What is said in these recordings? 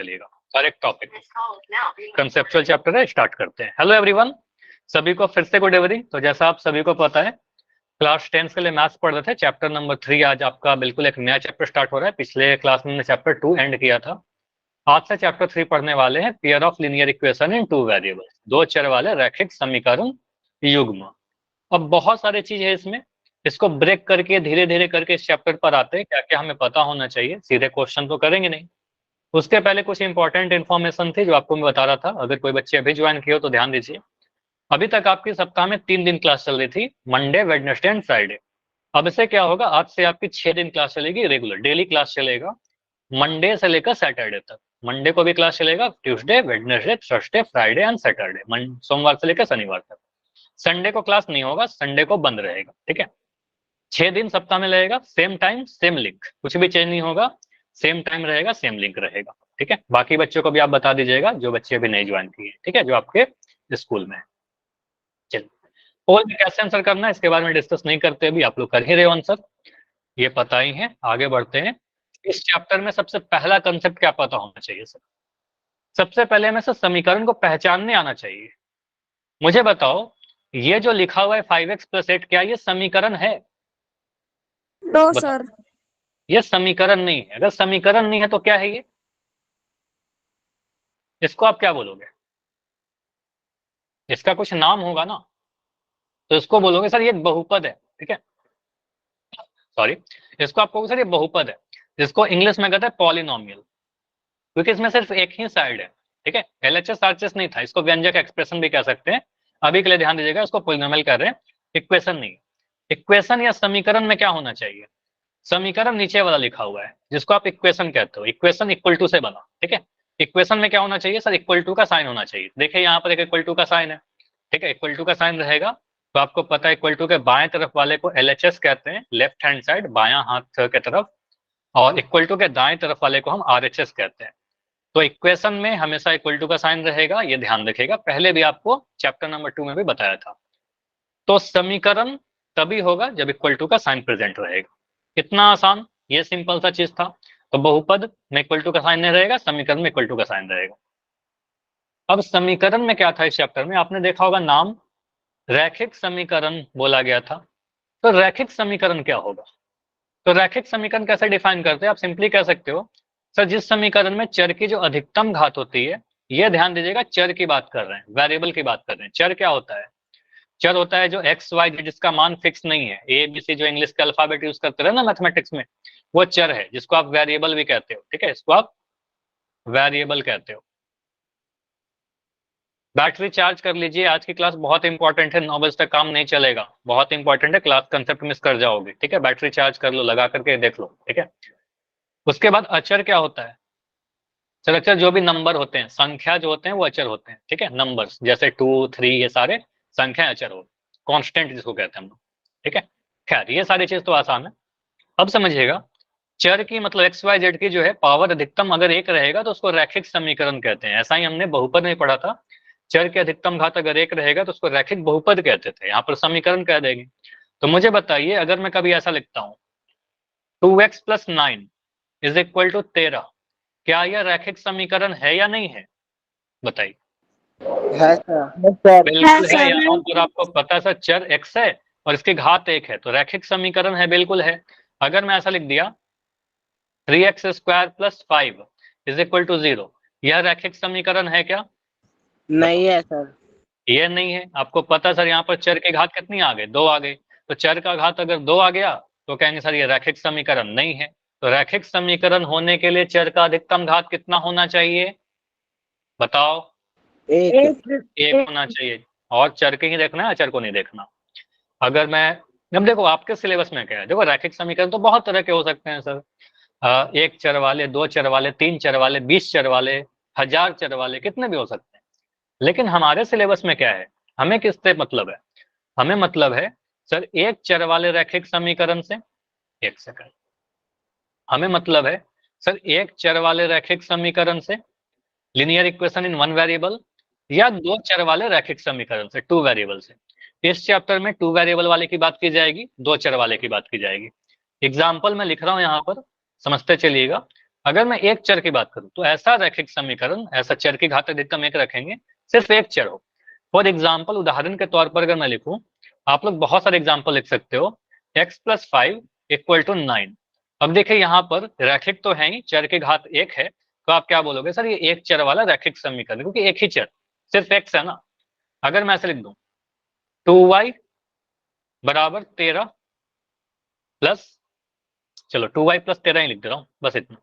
चलिएगा correct topic conceptual chapter है, start करते हैं। हेलो एवरीवन, सभी को फिर से गुड इवनिंग। तो जैसा आप सभी को पता है क्लास 10 के लिए मैथ्स पढ़ रहे थे, चैप्टर नंबर 3 आज आपका बिल्कुल एक नया चैप्टर स्टार्ट हो रहा है। पिछले क्लास में चैप्टर 2 एंड किया था, आज से चैप्टर 3 पढ़ने वाले हैं pair of linear equation in 2 variables, दो चर वाले रैखिक समीकरण युग्म। अब बहुत सारी चीज है इसमें, इसको ब्रेक करके धीरे धीरे करके इस चैप्टर पर आते हैं। क्या क्या हमें पता होना चाहिए, सीधे क्वेश्चन तो करेंगे नहीं। उसके पहले कुछ इंपॉर्टेंट इन्फॉर्मेशन थी जो आपको मैं बता रहा था। अगर कोई बच्चे अभी ज्वाइन किए हो तो ध्यान दीजिए। अभी तक आपकी सप्ताह में 3 दिन क्लास चल रही थी, मंडे, वेडनेसडे एंड फ्राइडे। अब से क्या होगा, आज से आपकी 6 दिन क्लास चलेगी, रेगुलर डेली क्लास चलेगा, मंडे से लेकर सैटरडे तक। मंडे को भी क्लास चलेगा, Tuesday, Wednesday, Thursday, Friday and Saturday, सोमवार से लेकर शनिवार तक। संडे को क्लास नहीं होगा, संडे को बंद रहेगा, ठीक है। 6 दिन सप्ताह में लगेगा, सेम टाइम सेम लिंक, कुछ भी चेंज नहीं होगा, सेम टाइम रहेगा, सेम लिंक रहेगा, ठीक है। बाकी बच्चों को भी आप बता दीजिएगा जो बच्चे अभी नहीं ज्वाइन किए, ठीक है, जो आपके स्कूल में है। चलिए, पोल में कैसे आंसर करना है इसके बारे में डिस्कस नहीं करते, अभी आप लोग कर ही रहे हो आंसर, ये पता ही है। आगे बढ़ते हैं। इस चैप्टर में सबसे पहला कंसेप्ट क्या पता होना चाहिए सर? सबसे पहले हमें सर समीकरण को पहचानने आना चाहिए। मुझे बताओ, ये जो लिखा हुआ है 5x + 8 क्या ये समीकरण है? नो सर, ये समीकरण नहीं है। अगर समीकरण नहीं है तो क्या है ये? इसको आप क्या बोलोगे? इसका कुछ नाम होगा ना, तो इसको बोलोगे सर ये बहुपद है, ठीक है। सॉरी, इसको आप कहोगे सर ये बहुपद है, जिसको इंग्लिश में कहते हैं पॉलिनोमियल, क्योंकि इसमें सिर्फ एक ही साइड है, ठीक है। एलएचएस आरएचएस नहीं था, इसको व्यंजक एक्सप्रेशन भी कह सकते हैं। अभी के लिए ध्यान दीजिएगा, इसको पॉलिनोमियल कर रहे हैं, इक्वेशन नहीं। इक्वेशन या समीकरण में क्या होना चाहिए? समीकरण नीचे वाला लिखा हुआ है जिसको आप इक्वेशन कहते हो, इक्वेशन इक्वल टू से बना, ठीक है। इक्वेशन में क्या होना चाहिए सर? इक्वल टू का साइन होना चाहिए। देखिए यहाँ पर एक इक्वल टू का साइन है, ठीक है, इक्वल टू का साइन रहेगा। तो आपको पता है इक्वल टू के बाएं तरफ वाले को एलएचएस कहते हैं, लेफ्ट हैंड साइड, बायां हाथ के तरफ, और इक्वल टू के दाएं तरफ वाले को हम आरएचएस कहते हैं। तो इक्वेशन में हमेशा इक्वल टू का साइन रहेगा, ये ध्यान रखिएगा, पहले भी आपको चैप्टर नंबर 2 में भी बताया था। तो समीकरण तभी होगा जब इक्वल टू का साइन प्रेजेंट रहेगा। कितना आसान, ये सिंपल सा चीज था। तो बहुपद में इक्वल टू का साइन नहीं रहेगा, समीकरण में इक्वल टू का साइन रहेगा। अब समीकरण में क्या था इस चैप्टर में, आपने देखा होगा नाम रैखिक समीकरण बोला गया था। तो रैखिक समीकरण क्या होगा? तो रैखिक समीकरण कैसे डिफाइन करते हैं? आप सिंपली कह सकते हो सर जिस समीकरण में चर की जो अधिकतम घात होती है, ये ध्यान दीजिएगा, चर की बात कर रहे हैं, वेरिएबल की बात कर रहे हैं। चर क्या होता है? चर होता है जो एक्स वाई जिसका मान फिक्स नहीं है, ए बी सी, जो इंग्लिश के अल्फाबेट यूज करते रहे ना मैथमेटिक्स में, वो चर है, जिसको आप वेरिएबल भी कहते हो, ठीक है, इसको आप वेरिएबल कहते हो। बैटरी चार्ज कर लीजिए, आज की क्लास बहुत इंपॉर्टेंट है, 9 बजे तक काम नहीं चलेगा, बहुत इंपॉर्टेंट है, क्लास कंसेप्ट मिस कर जाओगे, ठीक है। बैटरी चार्ज कर लो, लगा करके देख लो, ठीक है। उसके बाद अचर क्या होता है सर? अचर जो भी नंबर होते हैं, संख्या जो होते हैं वो अचर होते हैं, ठीक है। नंबर्स जैसे 2 3 ये सारे संख्या अचर हो, कांस्टेंट जिसको कहते हैं हम लोग, ठीक है। खैर ये सारी चीज तो आसान है। अब समझिएगा, चर की मतलब एक्स वाई जेड की जो है पावर अधिकतम अगर एक रहेगा तो उसको रैखिक समीकरण कहते हैं। ऐसा ही हमने बहुपद में पढ़ा था, चर के अधिकतम घात अगर एक रहेगा तो उसको रैखिक बहुपद कहते थे, यहाँ पर समीकरण कह देंगे। तो मुझे बताइए, अगर मैं कभी ऐसा लिखता हूँ 2x + 9 = 13, क्या यह रैखिक समीकरण है या नहीं है? बताइए। है सर। बिल्कुल है, सर। यहाँ पर आपको पता है सर चर x है और इसकी घात 1 है, तो रैखिक समीकरण है, बिल्कुल है। अगर मैं ऐसा लिख दिया 3x² + 5 = 0, यह रैखिक समीकरण है क्या? नहीं है सर। ये नहीं है। आपको पता सर यहाँ पर चर की घात कितनी आ गई? 2 आ गई। तो चर का घात अगर 2 आ गया तो कहेंगे सर ये रैखिक समीकरण नहीं है। तो रैखिक समीकरण होने के लिए चर का अधिकतम घात कितना होना चाहिए? बताओ। एक। एक होना चाहिए, और चर के ही देखना है, अचर को नहीं देखना। अगर मैं, अब देखो आपके सिलेबस में क्या है, देखो रैखिक समीकरण तो बहुत तरह के हो सकते हैं सर, एक चर वाले, 2 चर वाले, 3 चर वाले, 20 चर वाले, 1000 चर वाले, कितने भी हो सकते हैं। लेकिन हमारे सिलेबस में क्या है, हमें किससे मतलब है? हमें मतलब है सर एक चर वाले रैखिक समीकरण से, एक सेकंड, हमें मतलब है सर एक चर वाले रैखिक समीकरण से, लीनियर इक्वेशन इन 1 वेरिएबल, या 2 चर वाले रैखिक समीकरण से, 2 वेरिएबल से। इस चैप्टर में 2 वेरिएबल वाले की बात की जाएगी, 2 चर वाले की बात की जाएगी। एग्जाम्पल मैं लिख रहा हूं यहाँ पर, समझते चलिएगा। अगर मैं एक चर की बात करूं तो ऐसा रैखिक समीकरण, ऐसा चर की घात अधिकतम एक रखेंगे, सिर्फ एक चर हो। फॉर एग्जाम्पल, उदाहरण के तौर पर अगर मैं लिखूं, आप लोग बहुत सारे एग्जाम्पल लिख सकते हो, x+5 इक्वल टू 9। अब देखिए यहाँ पर रैखिक तो है ही, चर की घात एक है, तो आप क्या बोलोगे, सर ये एक चर वाला रैखिक समीकरण, क्योंकि एक ही चर, सिर्फ x है ना। अगर मैं ऐसे लिख दूं 2y बराबर 13 प्लस, चलो 2y प्लस 13 ही लिख दे रहा हूँ, बस इतना।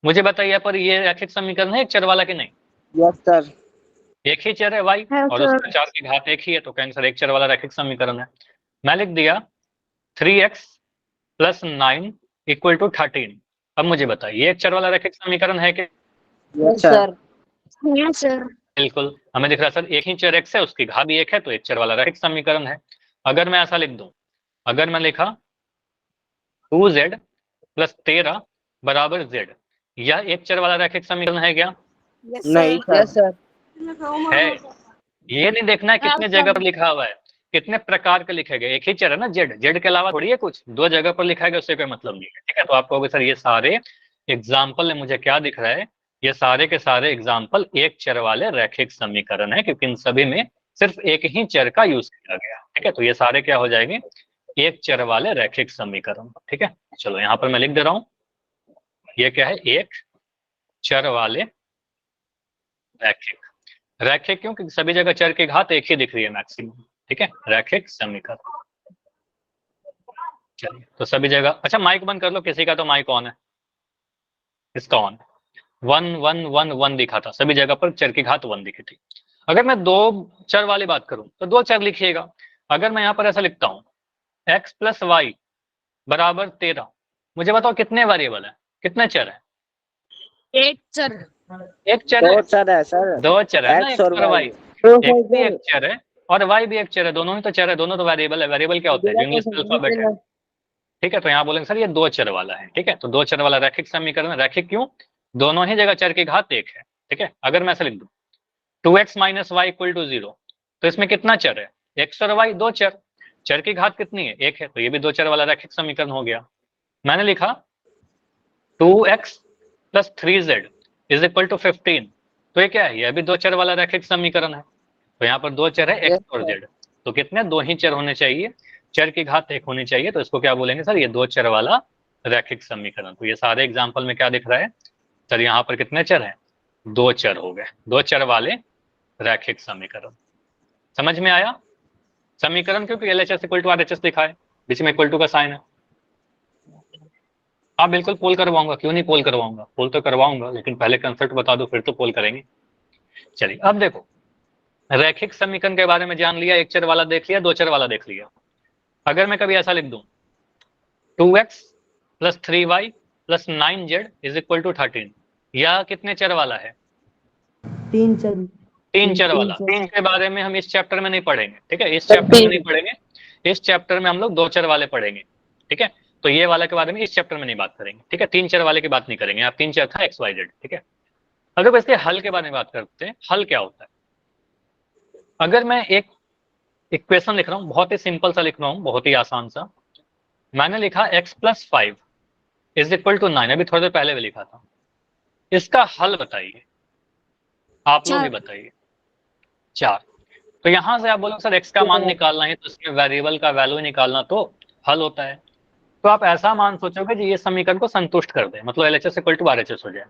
मुझे बताइए पर ये रैखिक समीकरण है एक चर वाला कि नहीं? Yes sir. एक ही चर है y है और सर। उसका 4 की घात एक ही है, तो कैंसर एक चर वाला रैखिक समीकरण है। मैं लिख दिया 3x प्लस 9 इक्वल टू 13। अब मुझे बताइए ये एक चर वाला रैखिक समीकरण है कि? Yes sir. है सर। बिल्कुल, हमें दिख रहा है सर एक ही चर x है, उसकी घात भी एक है, तो एक चर वाला रैखिक समीकरण है। अगर मैं ऐसा लिख दूं, अगर मैं लिखा 2z प्लस 13 बराबर z, यह एक चर वाला रैखिक समीकरण है क्या? नहीं सर। है। ये नहीं देखना है कितने जगह पर लिखा हुआ है, कितने प्रकार के लिखे गए, एक ही चर है ना जेड, जेड के अलावा थोड़ी है कुछ, दो जगह पर लिखा गया उससे कोई मतलब नहीं है, ठीक है। तो आप कहोगे सर ये सारे एग्जाम्पल में मुझे क्या दिख रहा है, ये सारे के सारे एग्जाम्पल एक चर वाले रैखिक समीकरण है, क्योंकि इन सभी में सिर्फ एक ही चर का यूज किया गया, ठीक है। तो ये सारे क्या हो जाएंगे, एक चर वाले रैखिक समीकरण, ठीक है। चलो यहाँ पर मैं लिख दे रहा हूँ, ये क्या है, एक चर वाले रैखिक। रैखिक क्यों? क्योंकि सभी जगह चर की घात एक ही दिख रही है मैक्सिमम, ठीक है, रैखिक समीकरण। चलिए, तो सभी जगह, अच्छा माइक बंद कर लो किसी का, तो माइक ऑन है, इसका ऑन। 1 1 1 1 दिखा था, सभी जगह पर चर की घात 1 दिखी थी। अगर मैं दो चर वाली बात करूं तो दो चर लिखिएगा। अगर मैं यहाँ पर ऐसा लिखता हूँ x प्लस वाई बराबर 13, मुझे बताओ कितने वेरिएबल है, कितने चर है? एक सर। एक चर दो है, चर है सर। दो चर है ना, एक्स एक्स और और वाई, वाई। एक्स भी एक चर है और वाई भी एक चर है, दोनों ही तो चर है, दोनों तो वेरिएबल है। वेरिएबल क्या होता है, जो इंग्लिश में अल्फाबेट है, ठीक है। तो यहाँ बोलेंगे सर ये दो चर वाला है, ठीक है। तो दो चर वाला रैखिक समीकरण, रैखिक क्यों, दोनों ही जगह चर की घात एक है, ठीक है। अगर मैं ऐसा लिख दूं 2x minus Y equal to 0, तो इसमें कितना चर है, एक्स और वाई, दो चर, चर की घात कितनी है, एक है, तो ये भी दो चर वाला रैखिक समीकरण हो गया। मैंने लिखा 2x plus 3z is equal to 15, तो ये क्या है, ये भी दो चर वाला रैखिक समीकरण है। तो यहाँ पर दो चर है Yes, एक्स और जेड, तो कितने, दो ही चर होने चाहिए, चर की घात एक होनी चाहिए, तो इसको क्या बोलेंगे सर, ये दो चर वाला रैखिक समीकरण। तो ये सारे एग्जाम्पल में क्या दिख रहा है सर, यहाँ पर कितने चर हैं, दो चर हो गए, दो चर वाले रैखिक समीकरण। समझ में आया? समीकरण क्योंकि LHS इक्वल टू RHS लिखा है, बीच में इक्वल टू का साइन है। हाँ बिल्कुल पोल करवाऊंगा, क्यों नहीं पोल करवाऊंगा, पोल तो करवाऊंगा, लेकिन पहले कंसेप्ट बता दो फिर तो पोल करेंगे। चलिए अब देखो, रैखिक समीकरण के बारे में जान लिया, एक चर वाला देख लिया, दो चर वाला देख लिया। अगर मैं कभी ऐसा लिख दूं 2x plus 3y plus 9z is equal to 13, यह कितने चर वाला है, तीन चर। तीन चर वाला। तीन चर। इसके बारे में हम इस चैप्टर में नहीं पढ़ेंगे, ठीक है, इस चैप्टर में नहीं पढ़ेंगे, इस चैप्टर में हम लोग दो चर वाले पढ़ेंगे, ठीक है। तो ये वाला के बारे में इस चैप्टर में नहीं बात करेंगे, ठीक है, तीन चर वाले की बात नहीं करेंगे, आप तीन चर था एक्स वाई जेड, ठीक है। अगर इसके हल के बारे में बात करते हैं, हल क्या होता है, अगर मैं एक इक्वेशन लिख रहा हूँ, बहुत ही सिंपल सा लिख रहा हूँ, बहुत ही आसान सा, मैंने लिखा x+5 इज इक्वल टू 9, अभी थोड़ी देर पहले भी लिखा था, इसका हल बताइए, आप लोग ही बताइए। 4। तो यहां से आप बोलोगे सर x का मान निकालना है, तो इसमें वेरिएबल का वैल्यू निकालना तो हल होता है। तो आप ऐसा मान सोचोगे कि ये समीकरण को संतुष्ट कर दे, मतलब LHS इक्वल टू RHS हो जाए।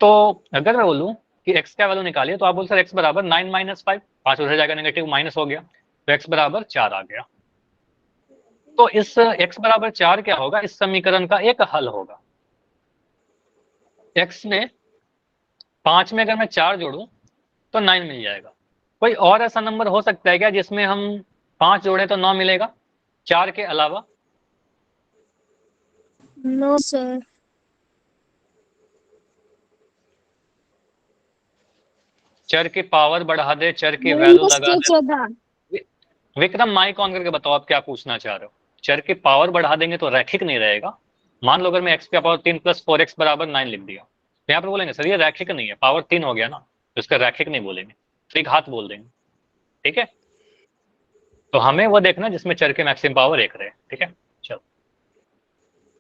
तो अगर मैं बोलूं कि x का वैल्यू निकालिए, तो आप बोल सर x बराबर 9 माइनस 5, 5 उधर जाएगा, नेगेटिव माइनस हो गया, तो x बराबर 4 आ गया। तो इस x बराबर 4 क्या होगा, इस समीकरण का एक हल होगा। x में 5 में अगर मैं 4 जोड़ूं तो 9 मिल जाएगा। कोई और ऐसा नंबर हो सकता है क्या जिसमें हम 5 जोड़े तो 9 मिलेगा, 4 के अलावा? No sir. चर की पावर बढ़ा दे, चर की वैल्यू लगा दे। 14। विक्रम माइक ऑन करके बताओ आप क्या पूछना चाह रहे हो। चर की पावर बढ़ा देंगे तो रैखिक नहीं रहेगा। मान लो अगर मैं x की पावर 3 प्लस 4x बराबर 9 लिख दिया, तो यहाँ पर बोलेंगे सर ये रैखिक नहीं है, पावर 3 हो गया ना, तो इसका रैखिक नहीं बोलेंगे, त्रिघात बोल देंगे, ठीक है। तो हमें वो देखना जिसमें चर की मैक्सिमम पावर 1 रहे, ठीक है। चलो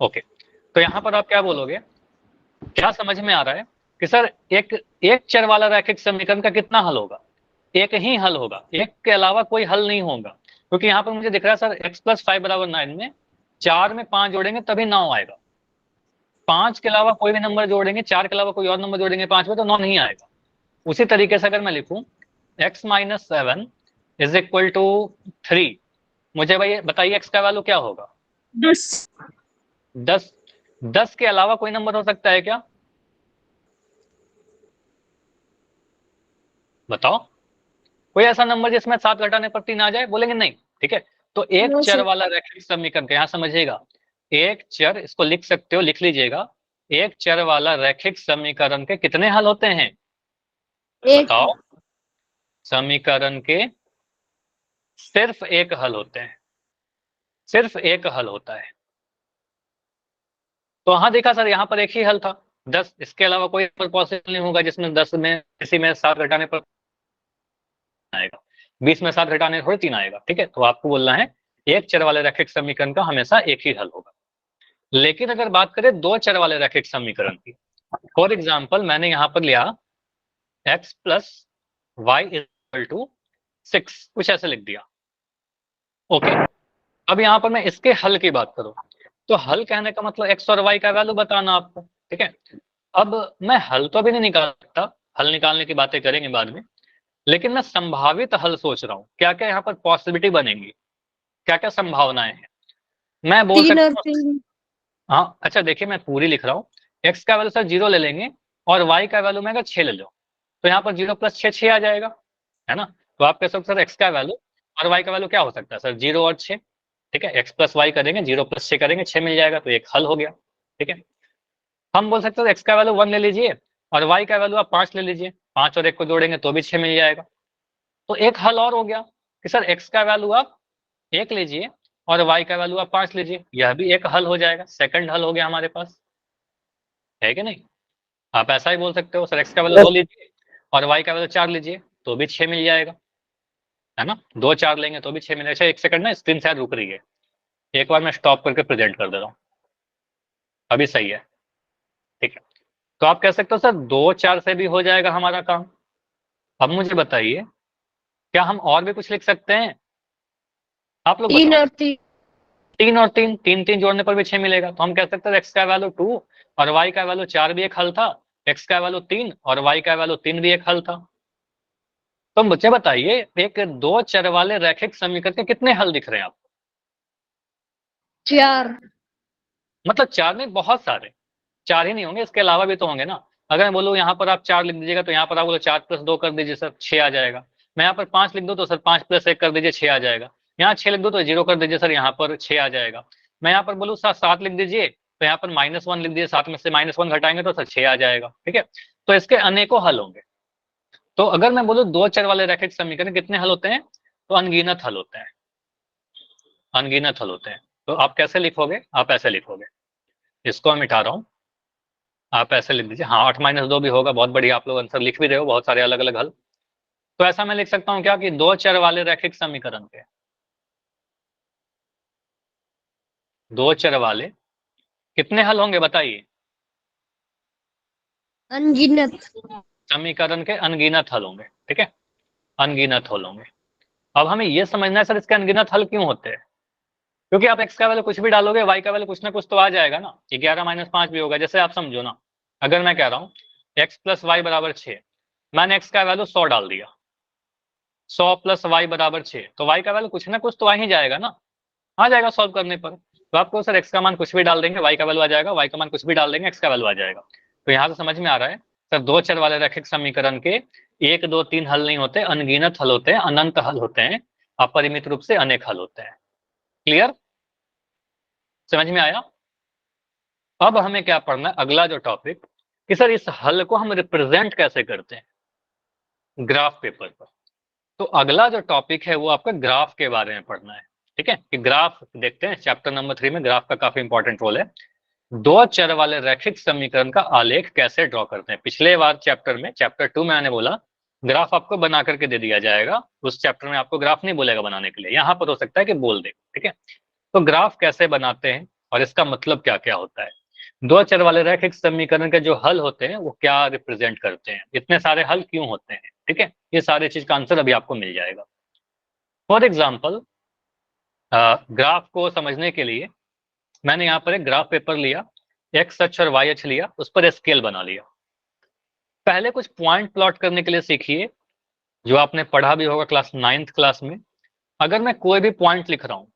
ओके, तो यहाँ पर आप क्या बोलोगे, क्या समझ में आ रहा है कि सर एक चर वाला रैखिक समीकरण का कितना हल होगा? एक ही हल होगा, एक के अलावा कोई हल नहीं होगा, क्योंकि यहाँ पर मुझे दिख रहा है सर x + 5 = 9 में 4 में 5 जोड़ेंगे तभी 9 आएगा। 5 के अलावा कोई भी नंबर जोड़ेंगे, 4 के अलावा कोई और नंबर जोड़ेंगे 5 में, तो 9 नहीं आएगा। उसी तरीके से अगर मैं लिखूं x - 7 = 3, मुझे भाई बताइए x का वैल्यू क्या होगा? 10 10 के अलावा कोई नंबर हो सकता है क्या? बताओ, कोई ऐसा नंबर जिसमें 7 घटाने पर 3 आ जाए? बोलेंगे नहीं। ठीक है, तो एक No, चर sir. वाला रैखिक समीकरण का, यहां समझिएगा, एक चर, इसको लिख सकते हो, लिख लीजिएगा, एक चर वाला रैखिक समीकरण के कितने हल होते हैं? एक बताओ। समीकरण के सिर्फ एक हल होते हैं, सिर्फ एक हल होता है। तो हाँ देखा सर, यहाँ पर एक ही हल था 10, इसके अलावा कोई पॉसिबल नहीं होगा जिसमें 10 में किसी में 7 घटाने पर आएगा, 20 में 7 घटाने थोड़े 3 आएगा। ठीक है, तो आपको बोलना है एक चर वाले रैखिक समीकरण का हमेशा एक ही हल होगा। लेकिन अगर बात करें दो चर वाले रैखिक समीकरण की, फॉर एग्जाम्पल मैंने यहां पर लिया x + y = 6, कुछ ऐसे लिख दिया। ओके, अब यहां पर मैं इसके हल की बात करूं तो हल कहने का मतलब x और y का वैल्यू बताना आपको। ठीक है, अब मैं हल तो अभी नहीं निकाल सकता, हल निकालने की बातें करेंगे बाद में, लेकिन मैं संभावित हल सोच रहा हूं, क्या क्या यहाँ पर पॉसिबिलिटी बनेंगी, क्या क्या संभावनाएं हैं। मैं बोल 3 और सकता हूँ, 3 हाँ अच्छा देखिए मैं पूरी लिख रहा हूँ, x का वैल्यू सर 0 ले लेंगे और y का वैल्यू मैं अगर 6 ले लो तो यहाँ पर 0 + 6 6 आ जाएगा, है ना। तो आप कह सकते हो सर x का वैल्यू और y का वैल्यू क्या हो सकता है सर? 0 और 6। ठीक है, x + y करेंगे, 0 + 6 करेंगे, 6 मिल जाएगा, तो एक हल हो गया। ठीक है, हम बोल सकते हो x का वैल्यू 1 ले लीजिए और y का वैल्यू आप 5 ले लीजिए, 5 और 1 को जोड़ेंगे तो भी 6 मिल जाएगा। तो एक हल और हो गया कि सर x का वैल्यू आप 1 लीजिए और y का वैल्यू आप 5 लीजिए, यह भी एक हल हो जाएगा, सेकंड हल हो गया हमारे पास, है कि नहीं। आप ऐसा ही बोल सकते हो सर x का वैल्यू 2 लीजिए और y का वैल्यू 4 लीजिए तो भी 6 मिल जाएगा, है ना। 2 4 लेंगे तो भी 6 मिलेगा। अच्छा एक सेकंड ना, स्क्रीन शायद रुक रही है, एक बार मैं स्टॉप करके प्रेजेंट कर दे रहा हूँ, अभी सही है। ठीक है, तो आप कह सकते हो सर 2 4 से भी हो जाएगा हमारा काम। अब मुझे बताइए क्या हम और भी कुछ लिख सकते हैं? आप लोग 3 बताओ। और 3 3 और 3, 3 3 जोड़ने पर भी 6 मिलेगा, तो हम कह सकते हैं x का वैल्यू 2 और y का वैल्यू 4 भी एक हल था, x का वैल्यू 3 और y का वैल्यू 3 भी एक हल था। तो मुझे बताइए एक दो चर वाले रैखिक समीकरण के कितने हल दिख रहे हैं आपको? 4 मतलब 4 नहीं, बहुत सारे, 4 ही नहीं होंगे, इसके अलावा भी तो होंगे ना। अगर मैं बोलूँ यहाँ पर आप 4 लिख दीजिएगा तो यहाँ पर आप बोलो 4 + 2 कर दीजिए सर, 6 आ जाएगा। मैं यहाँ पर 5 लिख दूँ तो सर 5 + 1 कर दीजिए, 6 आ जाएगा। यहाँ 6 लिख दूँ तो 0 कर दीजिए सर, यहाँ पर 6 आ जाएगा। मैं यहाँ पर बोलूँ सर 7 लिख दीजिए तो यहाँ पर -1 लिख दीजिए, 7 में से -1 घटाएंगे तो सर 6 आ जाएगा। ठीक है, तो इसके अनेकों हल होंगे। तो अगर मैं बोलूँ दो चर वाले रैखिक समीकरण कितने हल होते हैं, तो अनगिनत हल होते हैं, अनगिनत हल होते हैं। तो आप कैसे लिखोगे? आप ऐसे लिखोगे, इसको मैं मिटा रहा हूँ, आप ऐसे लिख दीजिए, हाँ 8 - 2 भी होगा, बहुत बढ़िया, आप लोग आंसर लिख भी रहे हो, बहुत सारे अलग अलग हल। तो ऐसा मैं लिख सकता हूँ क्या कि दो चर वाले रैखिक समीकरण के, दो चर वाले कितने हल होंगे बताइए? अनगिनत समीकरण के अनगिनत हल होंगे। ठीक है, अनगिनत हल होंगे। अब हमें यह समझना है सर इसके अनगिनत हल क्यों होते हैं, क्योंकि आप x का वैल्यू कुछ भी डालोगे, y का वैल्यू कुछ ना कुछ तो आ जाएगा ना। 11 - 5 भी होगा, जैसे आप समझो ना, अगर मैं कह रहा हूँ x + y = 6, मैंने x का वैल्यू 100 डाल दिया, 100 + y = 6, तो y का वैल्यू कुछ ना कुछ तो आ ही जाएगा ना, आ जाएगा सॉल्व करने पर। तो आपको सर x का मान कुछ भी डाल देंगे, y का वैल्यू आ जाएगा, y का मान कुछ भी डाल देंगे, x का वैल्यू आ जाएगा। तो यहाँ से समझ में आ रहा है सर दो चर वाले रैखिक समीकरण के 1 2 3 हल नहीं होते, अनगिनत हल होते हैं, अनंत हल होते हैं, अपरिमित रूप से अनेक हल होते हैं। क्लियर, समझ में आया? अब हमें क्या पढ़ना है, अगला जो टॉपिक कि सर इस हल को हम रिप्रेजेंट कैसे करते हैं ग्राफ पेपर पर। तो अगला जो टॉपिक है वो आपका ग्राफ के बारे में पढ़ना है। ठीक है, कि ग्राफ देखते हैं, चैप्टर नंबर 3 में ग्राफ का काफी इंपॉर्टेंट रोल है। दो चर वाले रैखिक समीकरण का आलेख कैसे ड्रॉ करते हैं। पिछले बार चैप्टर में, चैप्टर 2 में मैंने बोला ग्राफ आपको बना करके दे दिया जाएगा, उस चैप्टर में आपको ग्राफ नहीं बोलेगा बनाने के लिए, यहाँ पर हो सकता है कि बोल दे। ठीक है, तो ग्राफ कैसे बनाते हैं और इसका मतलब क्या क्या होता है, दो चर वाले रैखिक समीकरण के जो हल होते हैं वो क्या रिप्रेजेंट करते हैं, इतने सारे हल क्यों होते हैं, ठीक है, ये सारे चीज का आंसर अभी आपको मिल जाएगा। फॉर एग्जाम्पल ग्राफ को समझने के लिए मैंने यहाँ पर एक ग्राफ पेपर लिया, एक्स अक्ष और वाई अक्ष लिया, उस पर स्केल बना लिया। पहले कुछ पॉइंट प्लॉट करने के लिए सीखिए, जो आपने पढ़ा भी होगा क्लास 9th क्लास में। अगर मैं कोई भी पॉइंट लिख रहा हूं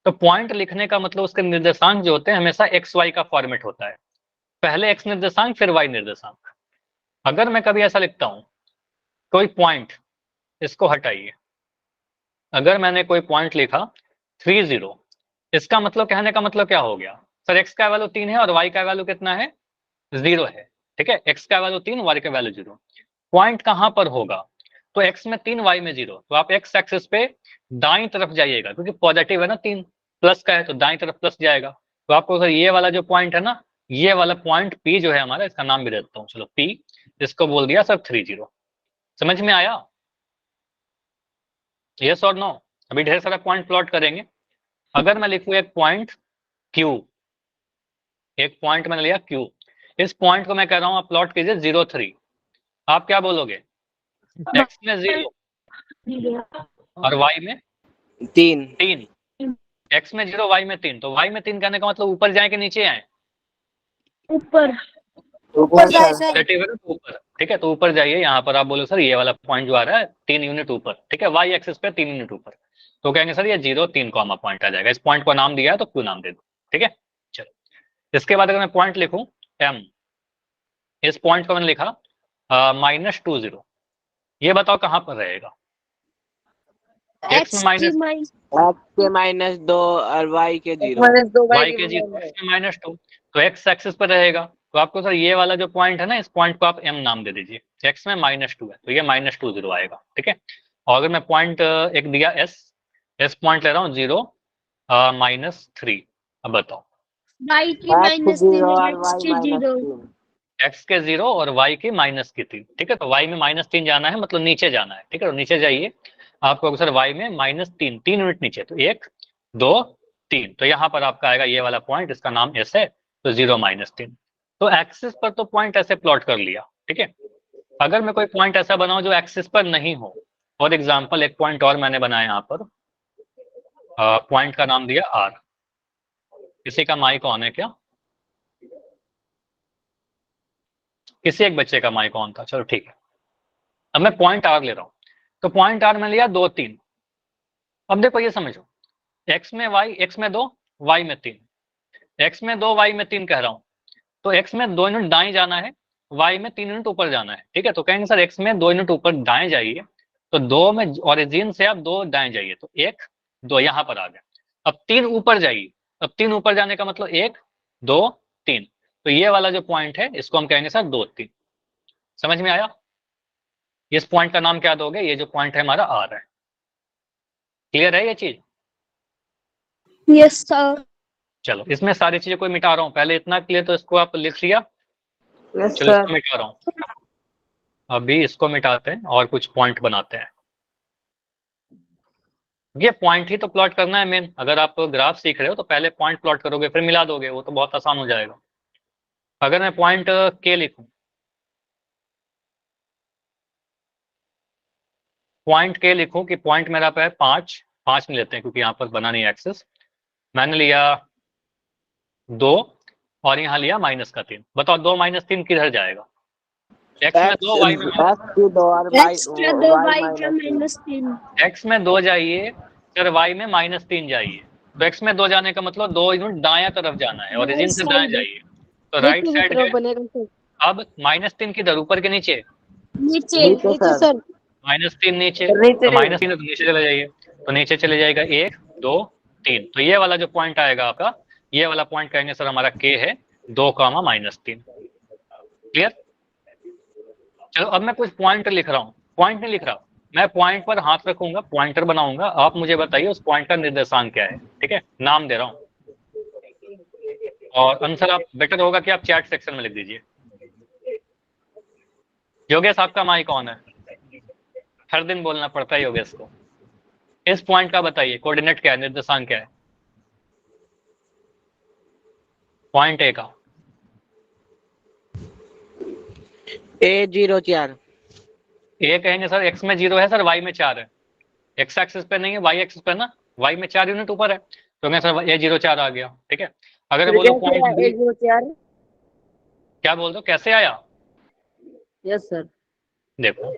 तो पॉइंट लिखने का मतलब उसके निर्देशांक जो होते हैं हमेशा एक्स वाई का फॉर्मेट होता है, पहले एक्स निर्देशांक फिर वाई निर्देशांक। अगर मैं कभी ऐसा लिखता हूं कोई पॉइंट, इसको हटाइए, अगर मैंने कोई पॉइंट लिखा 30, इसका मतलब कहने का मतलब क्या हो गया सर, एक्स का वैल्यू 3 है और वाई का वैल्यू कितना है, 0 है, ठीक है, एक्स का वैल्यू 3, वाई का वैल्यू 0। पॉइंट कहां पर होगा, तो एक्स में 3, वाई में 0, तो आप एक्स एक्सिस पे दाईं तरफ जाइएगा, क्योंकि पॉजिटिव है ना, 3 प्लस का है तो दाईं तरफ प्लस जाएगा। तो आपको सर ये वाला जो पॉइंट है ना, ये वाला पॉइंट पी जो है हमारा, इसका नाम भी देता हूँ, चलो पी, इसको बोल दिया सर 30। समझ में आया, यस और नो? अभी ढेर सारा पॉइंट प्लॉट करेंगे। अगर मैं लिखूं एक पॉइंट क्यू, एक पॉइंट मैंने लिया क्यू, इस पॉइंट को मैं कह रहा हूं आप प्लॉट कीजिए 0, 3, आप क्या बोलोगे, एक्स में 0 और वाई में 3, एक्स में 0 वाई में 3, तो वाई में 3 कहने का मतलब ऊपर जाए कि नीचे आए, ऊपर ऊपर सर। नेगेटिव है ना, तो ऊपर, ठीक है, तो ऊपर जाइए, यहाँ पर आप बोलो सर ये वाला पॉइंट जो आ रहा है 3 यूनिट ऊपर, ठीक है, वाई एक्सिस पे 3 यूनिट ऊपर, तो कहेंगे सर ये 0, 3 कॉमा पॉइंट आ जाएगा, इस पॉइंट को नाम दिया है तो क्यों नाम दे दो, ठीक है। चलो, इसके बाद अगर मैं पॉइंट लिखूं एम, इस पॉइंट को मैंने लिखा -20, ये बताओ कहां पर रहेगा, एक्स में माइनस, एक्स के -2 और वाई के 0। वाई के 0, एक्स में -2, तो एक्स एक्सिस पर रहेगा, तो आपको सर ये वाला जो पॉइंट है ना, इस पॉइंट को आप एम नाम दे दीजिए, एक्स में -2 है तो ये -20 आएगा, ठीक है। और अगर मैं पॉइंट एक दिया एस पॉइंट ले रहा हूँ 0, -3, अब बताओ, वाई की एक्स 0 और एक्स वाई की 0 -3। एक्स के 0 और वाई के -3, ठीक है, तो वाई में -3 जाना है, मतलब नीचे जाना है, ठीक है, तो नीचे जाइए, आपको सर वाई में -3, 3 यूनिट नीचे, तो 1, 2, 3, तो यहाँ पर आपका आएगा ये वाला पॉइंट, इसका नाम एस है, तो 0, -3। तो एक्सिस पर तो पॉइंट ऐसे प्लॉट कर लिया, ठीक है। अगर मैं कोई पॉइंट ऐसा बनाऊं जो एक्सिस पर नहीं हो, फॉर एग्जाम्पल एक पॉइंट और मैंने बनाया यहाँ पर, पॉइंट का नाम दिया आर, किसी का माइक ऑन है क्या, किसी एक बच्चे का माइक ऑन था, चलो ठीक है। अब मैं पॉइंट आर ले रहा हूं, तो पॉइंट आर में लिया 2, 3, अब देखो ये समझो, एक्स में 2, वाई में 3, एक्स में 2, वाई में 3 कह रहा हूं, तो एक्स में 2 यूनिट दाएं जाना है, वाई में 3 यूनिट ऊपर जाना है, ठीक है, तो कहेंगे सर एक्स में 2 यूनिट ऊपर दाएं जाइए, तो 2 में ओरिजिन से आप 2 दाएं जाइए, तो 1, 2 यहां पर आ गया। अब 3 ऊपर जाइए, अब 3 ऊपर जाने का मतलब 1, 2, 3, तो ये वाला जो पॉइंट है इसको हम कहेंगे सर 2, 3। समझ में आया, इस पॉइंट का नाम क्या दोगे, ये जो पॉइंट है हमारा आर है। क्लियर है ये चीज, यस सर। चलो इसमें सारी चीजें कोई मिटा रहा हूँ, पहले इतना क्लियर, तो इसको आप लिख लिया, यस चलो सर। इसको मिटा रहा हूँ, अभी इसको मिटाते हैं और कुछ पॉइंट बनाते हैं। ये पॉइंट ही तो प्लॉट करना है मेन, अगर आप ग्राफ सीख रहे हो तो पहले पॉइंट प्लॉट करोगे फिर मिला दोगे, वो तो बहुत आसान हो जाएगा। अगर मैं पॉइंट के लिखूं, पॉइंट के लिखूं कि पॉइंट मेरा पे है 5, 5 नहीं लेते हैं क्योंकि यहाँ पर बना नहीं एक्सेस, मैंने लिया 2 और यहाँ लिया -3, बताओ 2 - 3 किधर जाएगा, एक्स में 2, वाई में एक्स की 2 और एक्स का 2 वाई का -3 एक्स में 2 जाइए, फिर वाई में -3 जाइए, तो एक्स में 2 जाने का मतलब 2 यूनिट दाया तरफ जाना है, ओरिजिन से दाएं जाइए, तो राइट साइड गए। अब -3 किधर, ऊपर के नीचे, नीचे सर। -3 नीचे, तो -3 तो नीचे चले जाइए, तो नीचे चले जाएगा 1, 2, 3, तो ये वाला जो पॉइंट आएगा आपका, ये वाला पॉइंट कहेंगे सर हमारा के है 2, -3। क्लियर, चलो अब मैं कुछ पॉइंट लिख रहा हूँ, पॉइंट नहीं लिख रहा, मैं पॉइंट पर हाथ रखूंगा, पॉइंटर बनाऊंगा, आप मुझे बताइए उस पॉइंट का निर्देशांक क्या है, ठीक है, नाम दे रहा हूँ, और आंसर आप बेटर होगा कि आप चैट सेक्शन में लिख दीजिए। योगेश आपका माइक ऑन है, हर दिन बोलना पड़ता है योगेश को। इस पॉइंट का बताइए कोऑर्डिनेट क्या है, निर्देशांक क्या है, पॉइंट ए का A04। ए कहेंगे सर एक्स में 0 है सर, वाई में 4 है। एक्स एक्सिस पे नहीं है, वाई एक्सिस पे ना, वाई में 4 यूनिट ऊपर है, तो मैं सर A04 आ गया। ठीक है, अगर बोलो पॉइंट बी, क्या बोल दो कैसे आया? Yes sir. देखो,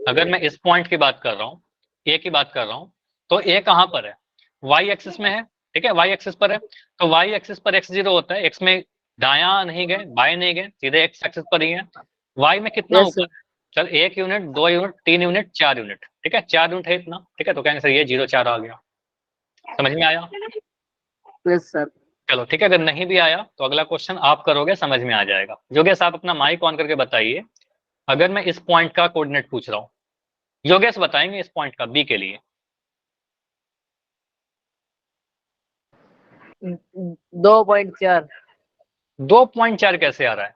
अगर मैं इस पॉइंट की बात कर रहा हूँ, ए की बात कर रहा हूँ, तो ए कहाँ पर है? वाई एक्सिस में है। ठीक है, वाई एक्सिस पर है, तो वाई एक्सिस पर x0 होता है। एक्स में दायां नहीं गए, बाएं नहीं गए, सीधे एक्स एक्सिस पर ही है। वाई में कितना यस ऊपर है? चल 1 यूनिट, 2 यूनिट, 3 यूनिट, 4 यूनिट। ठीक है, 4 यूनिट है इतना। ठीक है, तो कहेंगे सर ये 04 आ गया। समझ में आया? Yes sir. चलो ठीक है, अगर नहीं भी आया तो अगला क्वेश्चन आप करोगे, समझ में आ जाएगा। योगेश आप अपना माइक ऑन करके बताइए, अगर मैं इस पॉइंट का कोऑर्डिनेट पूछ रहा हूँ, योगेश बताएंगे इस पॉइंट का बी के लिए। 2.4। 2.4 कैसे आ रहा है?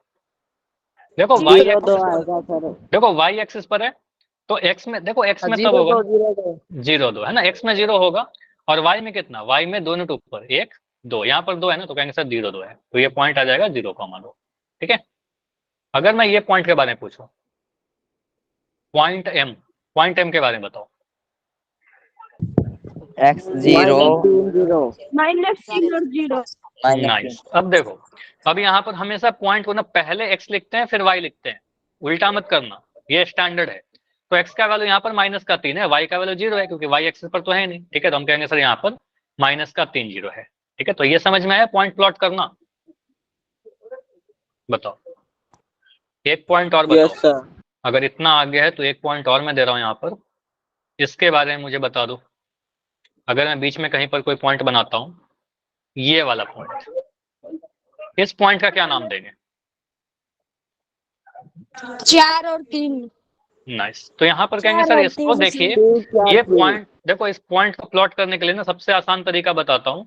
देखो y 02 एक्सिस, आएगा सर। देखो y एक्सिस पर है, तो x में देखो, x में तब जीरो होगा दो जीरो दो 0 2 है ना, x में 0 होगा, और y में कितना? y में 2 यूनिट ऊपर 1 2, यहाँ पर 2 है ना, तो कहेंगे सर 0 2 है, तो ये पॉइंट आ जाएगा 0,2। ठीक है, अगर मैं ये पॉइंट के बारे में पूछूं, पॉइंट m के बारे में बताओ। x0 -3 और 0। नाइस। अब देखो, अब यहाँ पर हमेशा पॉइंट को ना पहले x लिखते हैं फिर y लिखते हैं, उल्टा मत करना, ये स्टैंडर्ड है। तो x का वैल्यू यहाँ पर -3 है, y का वैल्यू 0 है, क्योंकि y एक्सिस पर तो है नहीं। ठीक है, तो हम कहेंगे सर यहाँ पर -3 0 है। ठीक है, तो ये समझ में आया पॉइंट प्लॉट करना? बताओ, एक पॉइंट और बताओ। Yes sir. अगर इतना आगे है तो एक पॉइंट और मैं दे रहा हूँ यहाँ पर, इसके बारे में मुझे बता दो। अगर मैं बीच में कहीं पर कोई पॉइंट बनाता हूँ, ये वाला पॉइंट, इस पॉइंट का क्या नाम देंगे? 4 और 3। नाइस। तो यहाँ पर कहेंगे 4 सर और इसको 3 देखिए, ये पॉइंट देखो, इस पॉइंट को प्लॉट करने के लिए ना सबसे आसान तरीका बताता हूँ।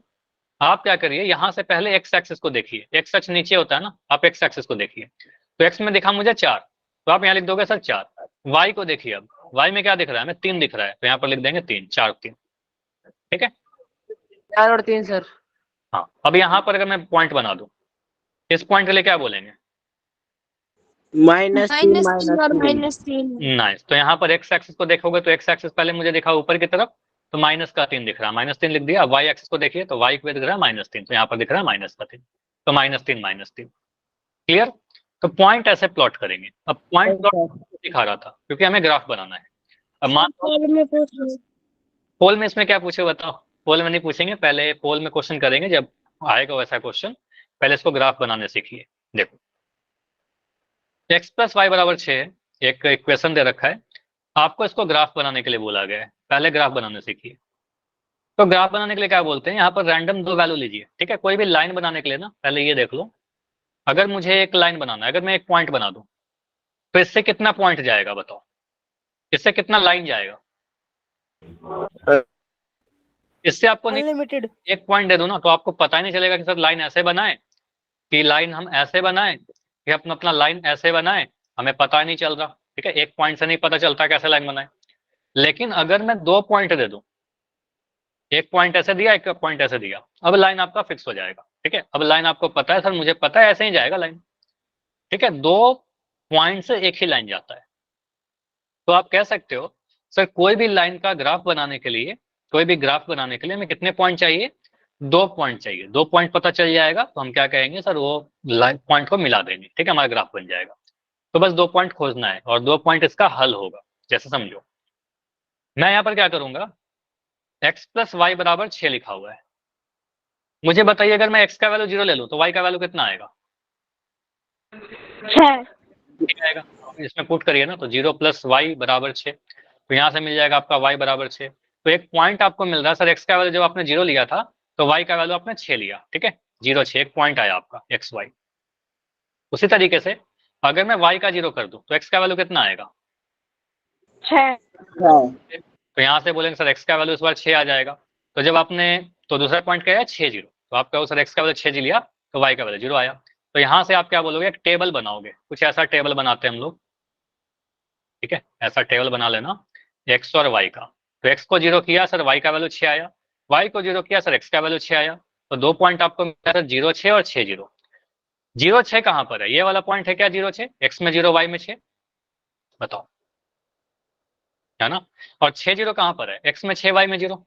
आप क्या करिए, यहाँ से पहले एक्स एक्सिस को देखिए, एक्स अक्ष नीचे होता है ना, आप एक्स एक्सिस को देखिए। तो एक्स में दिखा मुझे 4, तो आप यहाँ लिख दोगे सर 4। वाई को देखिए, अब वाई में क्या दिख रहा है? हमें 3 दिख रहा है, तो यहाँ पर लिख देंगे 3, 4 3। ठीक है, 4 और 3 सर। हाँ। अब यहाँ पर अगर मैं पॉइंट बना दूं, इस पॉइंट के लिए क्या बोलेंगे? -3 -3 और -3। -3। नाइस। तो यहाँ पर एक्स एक्सिस को देखोगे तो एक्स एक्सिस पहले मुझे दिखा ऊपर की तरफ, तो -3 दिख रहा है, -3 लिख दिया। अब वाई एक्सिस को देखिए तो वाई को दिख रहा है -3, तो यहाँ पर दिख रहा है -3, तो -3 क्लियर। तो पॉइंट ऐसे प्लॉट करेंगे। अब पॉइंट प्लॉट दिखा रहा था क्योंकि हमें ग्राफ बनाना है। अब मान लो पोल में पूछ रहे हैं। पोल में इसमें क्या पूछे बताओ? पोल में नहीं पूछेंगे, पहले पोल में क्वेश्चन करेंगे जब आएगा वैसा क्वेश्चन। पहले इसको ग्राफ बनाने सीखिए। देखो, x + y = 6, एक इक्वेशन दे रखा है, आपको इसको ग्राफ बनाने के लिए बोला गया है। पहले ग्राफ बनाने सीखिए। तो ग्राफ बनाने के लिए क्या बोलते हैं, यहाँ पर रैंडम 2 वैल्यू लीजिए। ठीक है, कोई भी लाइन बनाने के लिए ना पहले ये देख लो, अगर मुझे एक लाइन बनाना है, अगर मैं एक पॉइंट बना दूं, तो इससे कितना पॉइंट जाएगा बताओ? इससे कितना लाइन जाएगा? इससे आपको नहीं, अनलिमिटेड। एक पॉइंट दे दूं ना तो आपको पता ही नहीं चलेगा कि सर लाइन ऐसे बनाए, कि लाइन हम ऐसे बनाए, कि अपना अपना लाइन ऐसे बनाए, हमें पता ही नहीं चल रहा। ठीक है, एक पॉइंट से नहीं पता चलता कैसे लाइन बनाए। लेकिन अगर मैं 2 पॉइंट दे दूं, एक पॉइंट ऐसे दिया, एक पॉइंट ऐसे दिया, अब लाइन आपका फिक्स हो जाएगा। ठीक है, अब लाइन आपको पता है, सर मुझे पता है ऐसे ही जाएगा लाइन। ठीक है, 2 पॉइंट से एक ही लाइन जाता है। तो आप कह सकते हो सर कोई भी लाइन का ग्राफ बनाने के लिए, कोई भी ग्राफ बनाने के लिए हमें कितने पॉइंट चाहिए? 2 पॉइंट चाहिए। 2 पॉइंट पता चल जाएगा तो हम क्या कहेंगे, सर वो लाइन पॉइंट को मिला देंगे। ठीक है, हमारा ग्राफ बन जाएगा। तो बस 2 पॉइंट खोजना है और 2 पॉइंट इसका हल होगा। जैसे समझो, मैं यहाँ पर क्या करूंगा, x + y = 6 लिखा हुआ है। मुझे बताइए अगर मैं x का वैल्यू 0 ले लूं तो y का वैल्यू कितना आएगा? 6। ठीक आएगा। इसमें पुट करिए ना, तो 0 + y = 6, तो यहाँ से मिल जाएगा आपका y = 6। तो एक पॉइंट आपको मिल रहा है। सर x का वैल्यू जब आपने 0 लिया था तो y का वैल्यू आपने 6 लिया। ठीक है, 0 6 एक पॉइंट आया आपका x y। उसी तरीके से अगर मैं y का 0 कर दूं तो x का वैल्यू कितना आएगा? 6। तो यहाँ से बोलेंगे सर x का वैल्यू इस बार 6 आ जाएगा। तो जब आपने, तो दूसरा पॉइंट क्या है? 6 0, तो आप कहो सर x का वैल्यू 6 जी लिया तो y का वैल्यू 0 आया। तो यहाँ से आप क्या बोलोगे, एक टेबल बनाओगे, कुछ ऐसा टेबल बनाते हैं हम लोग। ठीक है, ऐसा टेबल बना लेना x और y का। तो x को 0 किया सर, y का वैल्यू 6 आया, y को 0 किया सर, x का वैल्यू 6 आया। तो 2 पॉइंट आपको मिला सर, 0 6 और 6 0। 0 6 कहां पर है? ये वाला पॉइंट है क्या 0 6? x में 0 y में 6, बताओ, है ना। और 6 0 कहां पर है? x में 6 y में 0,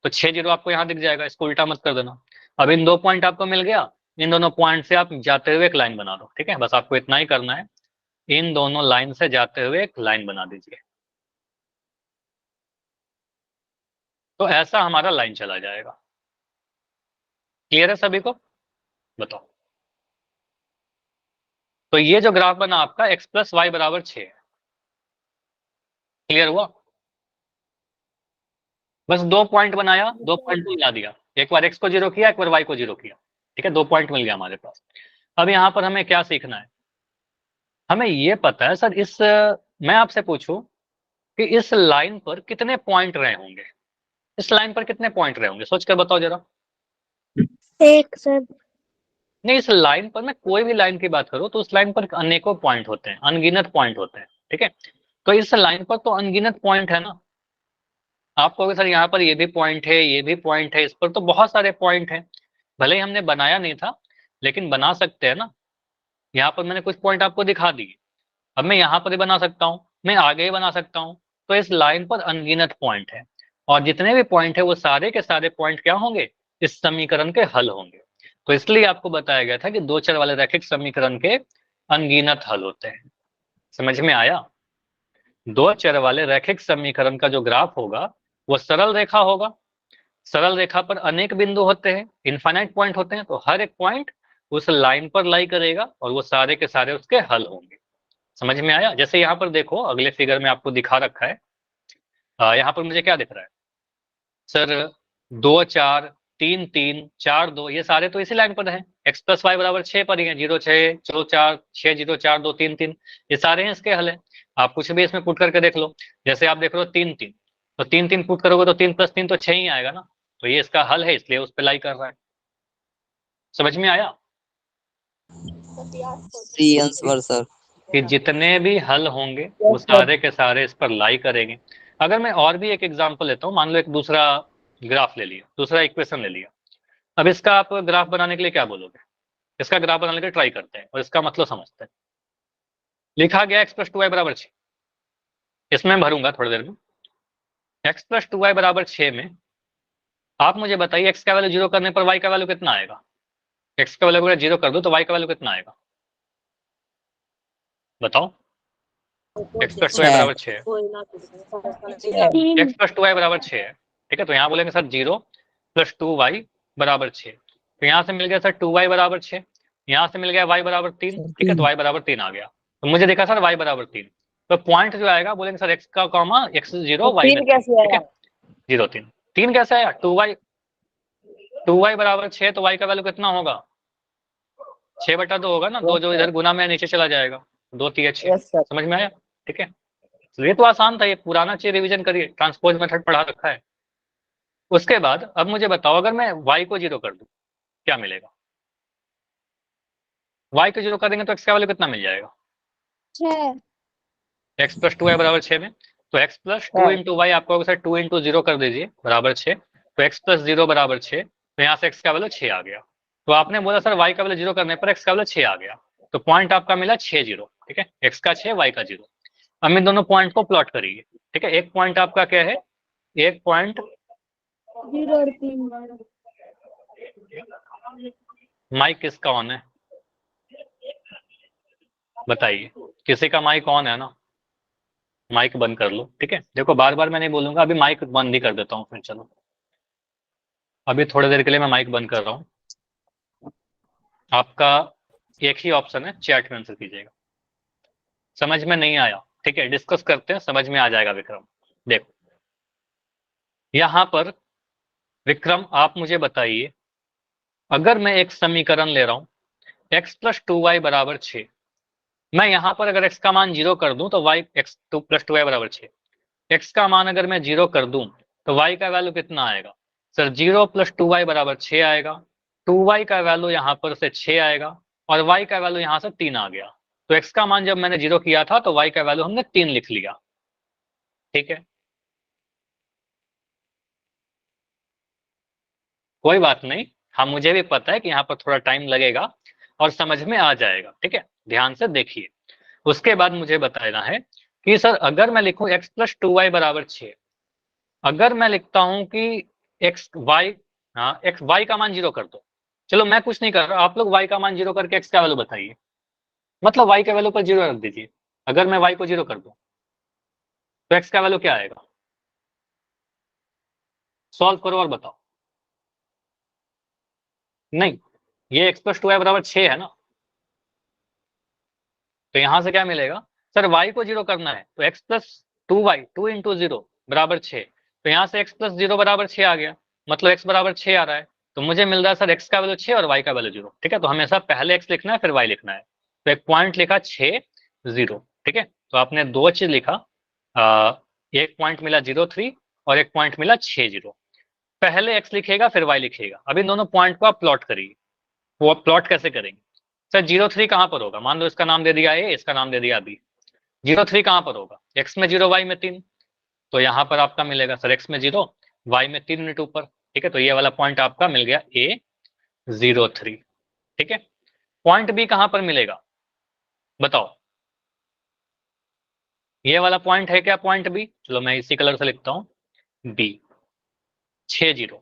तो 6 0 आपको यहां दिख जाएगा, इसको उल्टा मत कर देना। अब इन दो पॉइंट आपको मिल गया, इन दोनों पॉइंट से आप जाते हुए एक लाइन बना दो, ठीक है, बस आपको इतना ही करना है, इन दोनों लाइन से जाते हुए एक लाइन बना दीजिए। तो ऐसा हमारा लाइन चला जाएगा। क्लियर है सभी को? बताओ। तो ये जो ग्राफ बना आपका x प्लस वाई बराबर 6, क्लियर हुआ? बस दो पॉइंट बनाया, दो पॉइंट को मिला दिया, एक बार x को 0 किया, एक बार y को 0 किया, ठीक है, दो पॉइंट मिल गया हमारे पास। अब यहाँ पर हमें क्या सीखना है? हमें ये पता है सर, मैं आपसे पूछूं कि इस लाइन पर कितने पॉइंट रहे होंगे, इस लाइन पर कितने पॉइंट रहे होंगे, सोच कर बताओ जरा। एक सर। नहीं, इस लाइन पर, मैं कोई भी लाइन की बात करूं तो उस लाइन पर अनेकों पॉइंट होते हैं, अनगिनत पॉइंट होते हैं, ठीक है। तो इस लाइन पर तो अनगिनत पॉइंट है ना। आप कहोगे सर यहाँ पर ये भी पॉइंट है, ये भी पॉइंट है, इस पर तो बहुत सारे पॉइंट हैं। भले ही हमने बनाया नहीं था, लेकिन बना सकते हैं ना। यहाँ पर मैंने कुछ पॉइंट आपको दिखा दिए, अब मैं यहाँ पर ही बना सकता हूँ, मैं आगे ही बना सकता हूँ। तो इस लाइन पर अनगिनत पॉइंट है, और जितने भी पॉइंट है वो सारे के सारे पॉइंट क्या होंगे? इस समीकरण के हल होंगे। तो इसलिए आपको बताया गया था कि दो चर वाले रैखिक समीकरण के अनगिनत हल होते हैं। समझ में आया? दो चर वाले रैखिक समीकरण का जो ग्राफ होगा वो सरल रेखा होगा। सरल रेखा पर अनेक बिंदु होते हैं, इनफाइनाइट पॉइंट होते हैं, तो हर एक पॉइंट उस लाइन पर लाई करेगा और वो सारे के सारे उसके हल होंगे। समझ में आया? जैसे यहाँ पर देखो, अगले फिगर में आपको दिखा रखा है, यहाँ पर मुझे क्या दिख रहा है सर? 2 4 3 3 4 2, ये सारे तो इसी लाइन पर हैं, x प्लस वाई बराबर 6 पर ही है, 0 6 0 4 6 0 4 2 3 3, ये सारे हैं इसके हल है। आप कुछ भी इसमें पुट करके देख लो, जैसे आप देख रहे हो 3 3, तो 3 3 पुट करोगे तो 3 प्लस 3 तो 6 ही आएगा ना, तो ये इसका हल है, इसलिए उस पर लाई कर रहा है। समझ में आया? C answer sir. कि जितने भी हल होंगे वो सारे के सारे इस पर लाई करेंगे। अगर मैं और भी एक एग्जांपल लेता हूँ, मान लो एक दूसरा ग्राफ ले लिया, दूसरा इक्वेशन ले लिया। अब इसका आप ग्राफ बनाने के लिए क्या बोलोगे? इसका ग्राफ बनाने के लिए ट्राई करते हैं और इसका मतलब समझते हैं। लिखा गया x प्लस टू वाई बराबर 6, इसमें मैं भरूंगा थोड़ी देर में। x प्लस टू वाई बराबर 6 में आप मुझे बताइए x का वैल्यू 0 करने पर y का वैल्यू कितना आएगा? x का वैल्यू अगर 0 कर दो तो y का वैल्यू कितना आएगा? बताओ। x प्लस टू वाई बराबर 6 है, तीन। x प्लस टू वाई बराबर 6 है, ठीक है। तो यहाँ बोलेंगे सर 0 प्लस टू वाई बराबर 6, तो यहाँ से मिल गया सर 2y बराबर 6, यहाँ से मिल गया y बराबर 3, ठीक है, तो y बराबर 3 आ गया। तो मुझे देखा सर y बराबर 3, तो पॉइंट जो आएगा बोलेंगे सर x का कॉमा x 0 y में 3, कैसे ठीक है, 0 3 3 कैसे आया? 2y बराबर 6, तो y का वैल्यू कितना होगा? 6/2 होगा ना, दो जो इधर गुना में नीचे चला जाएगा, 2 3 6। Yes sir. समझ में आया? ठीक है, तो ये तो आसान था, ये पुराना चीज रिवीजन करिए, ट्रांसपोज मेथड पढ़ा रखा है। उसके बाद अब मुझे बताओ, अगर मैं y को 0 कर दूं क्या मिलेगा? y को 0 कर देंगे तो x का वैल्यू कितना मिल जाएगा? 6। x प्लस टू वाई बराबर 6 में, तो x plus two into y, आपको सर 2 इंटू 0 कर दीजिए बराबर 6, तो x प्लस 0 बराबर 6, तो यहाँ से x का वैल्यू 6 आ गया। तो आपने बोला सर y का वैल्यू 0 करने पर x का वैल्यू 6 आ गया, तो पॉइंट आपका मिला 6 0, ठीक है, x का 6 y का 0। अब इन दोनों पॉइंट को प्लॉट करिए, ठीक है। एक पॉइंट आपका क्या है? एक पॉइंट 0 और 3। माइक किसका ऑन है बताइए? किसी का माइक ऑन है ना? माइक बंद कर लो, ठीक है। देखो बार बार मैं नहीं बोलूंगा, अभी माइक बंद ही कर देता हूँ फिर। चलो अभी थोड़ी देर के लिए मैं माइक बंद कर रहा हूँ। आपका एक ही ऑप्शन है, चैट में आंसर कीजिएगा। समझ में नहीं आया, ठीक है, डिस्कस करते हैं, समझ में आ जाएगा विक्रम। देखो यहां पर विक्रम आप मुझे बताइए, अगर मैं एक समीकरण ले रहा हूं x प्लस टू वाई बराबर 6, मैं यहां पर अगर x का मान 0 कर दूं तो y x two plus two y बराबर 6, x का मान अगर मैं 0 कर दूं तो y का वैल्यू कितना आएगा? सर 0 प्लस टू वाई बराबर 6 आएगा, 2y का वैल्यू यहाँ पर से 6 आएगा, और y का वैल्यू यहाँ से 3 आ गया। तो x का मान जब मैंने 0 किया था तो y का वैल्यू हमने 3 लिख लिया, ठीक है। कोई बात नहीं, हाँ मुझे भी पता है कि यहाँ पर थोड़ा टाइम लगेगा, और समझ में आ जाएगा। ठीक है, ध्यान से देखिए। उसके बाद मुझे बताना है कि सर अगर मैं लिखूं x प्लस 2y बराबर 6, अगर मैं लिखता हूं कि x y, हाँ x y का मान 0 कर दो। चलो मैं कुछ नहीं कर रहा, आप लोग y का मान 0 करके x का वैल्यू बताइए, मतलब y के वैल्यू पर 0 रख दीजिए। अगर मैं y को 0 कर दूं तो x का वैल्यू क्या आएगा? सॉल्व करो और बताओ। नहीं, ये x प्लस 2y बराबर 6 है ना, तो यहां से क्या मिलेगा? सर y को 0 करना है तो x प्लस 2y, 2 इंटू 0 बराबर 6, तो यहाँ से x प्लस 0 बराबर 6 आ गया, मतलब x बराबर 6 आ रहा है, तो मुझे मिल रहा है सर x का वैल्यू 6 और y का वैल्यू 0। ठीक है, तो हमेशा पहले x लिखना है फिर y लिखना है। तो एक पॉइंट लिखा 6 0। ठीक है, तो आपने दो चीज लिखा, एक पॉइंट मिला 0 3 और एक पॉइंट मिला 6 0। पहले x लिखेगा फिर y लिखेगा। अब इन दोनों पॉइंट को आप प्लॉट करिए। वो प्लॉट कैसे करेंगे? सर 0 3 कहाँ पर होगा? मान लो इसका नाम दे दिया ए, इसका नाम दे दिया बी। 0 3 कहाँ पर होगा? x में 0 y में 3, तो यहाँ पर आपका मिलेगा सर x में 0 y में 3 यूनिट ऊपर। ठीक है, तो ये वाला पॉइंट आपका मिल गया A 0 3। ठीक है, पॉइंट बी कहाँ पर मिलेगा बताओ? ये वाला पॉइंट है क्या पॉइंट बी? चलो मैं इसी कलर से लिखता हूँ बी 6 0,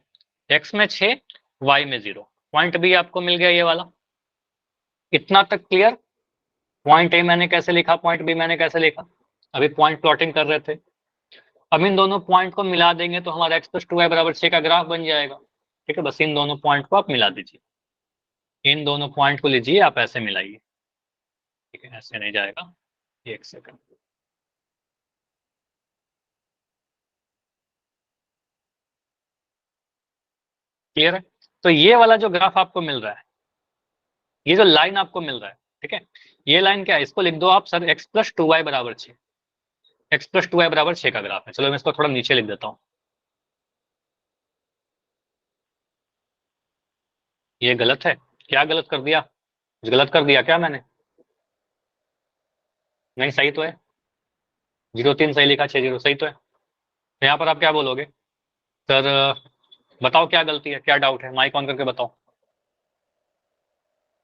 x में 6 y में 0, पॉइंट बी आपको मिल गया ये वाला। इतना तक क्लियर? पॉइंट ए मैंने कैसे लिखा, पॉइंट बी मैंने कैसे लिखा, अभी पॉइंट प्लॉटिंग कर रहे थे। अब इन दोनों पॉइंट को मिला देंगे तो हमारा x प्लस 2y बराबर 6 का ग्राफ बन जाएगा। ठीक है, बस इन दोनों पॉइंट को आप मिला दीजिए, इन दोनों पॉइंट को लीजिए आप ऐसे मिलाइए। ठीक है, ऐसे नहीं जाएगा, एक सेकंड। क्लियर है? तो ये वाला जो ग्राफ आपको मिल रहा है, ये जो लाइन आपको मिल रहा है, ठीक है, ये लाइन क्या है? इसको लिख दो आप सर x प्लस 2y बराबर 6। x प्लस 2y बराबर 6 का ग्राफ है। चलो मैं इसको थोड़ा नीचे लिख देता हूँ। ये गलत है? क्या गलत कर दिया? कुछ गलत कर दिया क्या मैंने? नहीं, सही तो है। 0 3 सही लिखा, 6 0 सही तो है। तो यहाँ पर आप क्या बोलोगे सर? बताओ क्या गलती है, क्या डाउट है? माइक ऑन करके बताओ।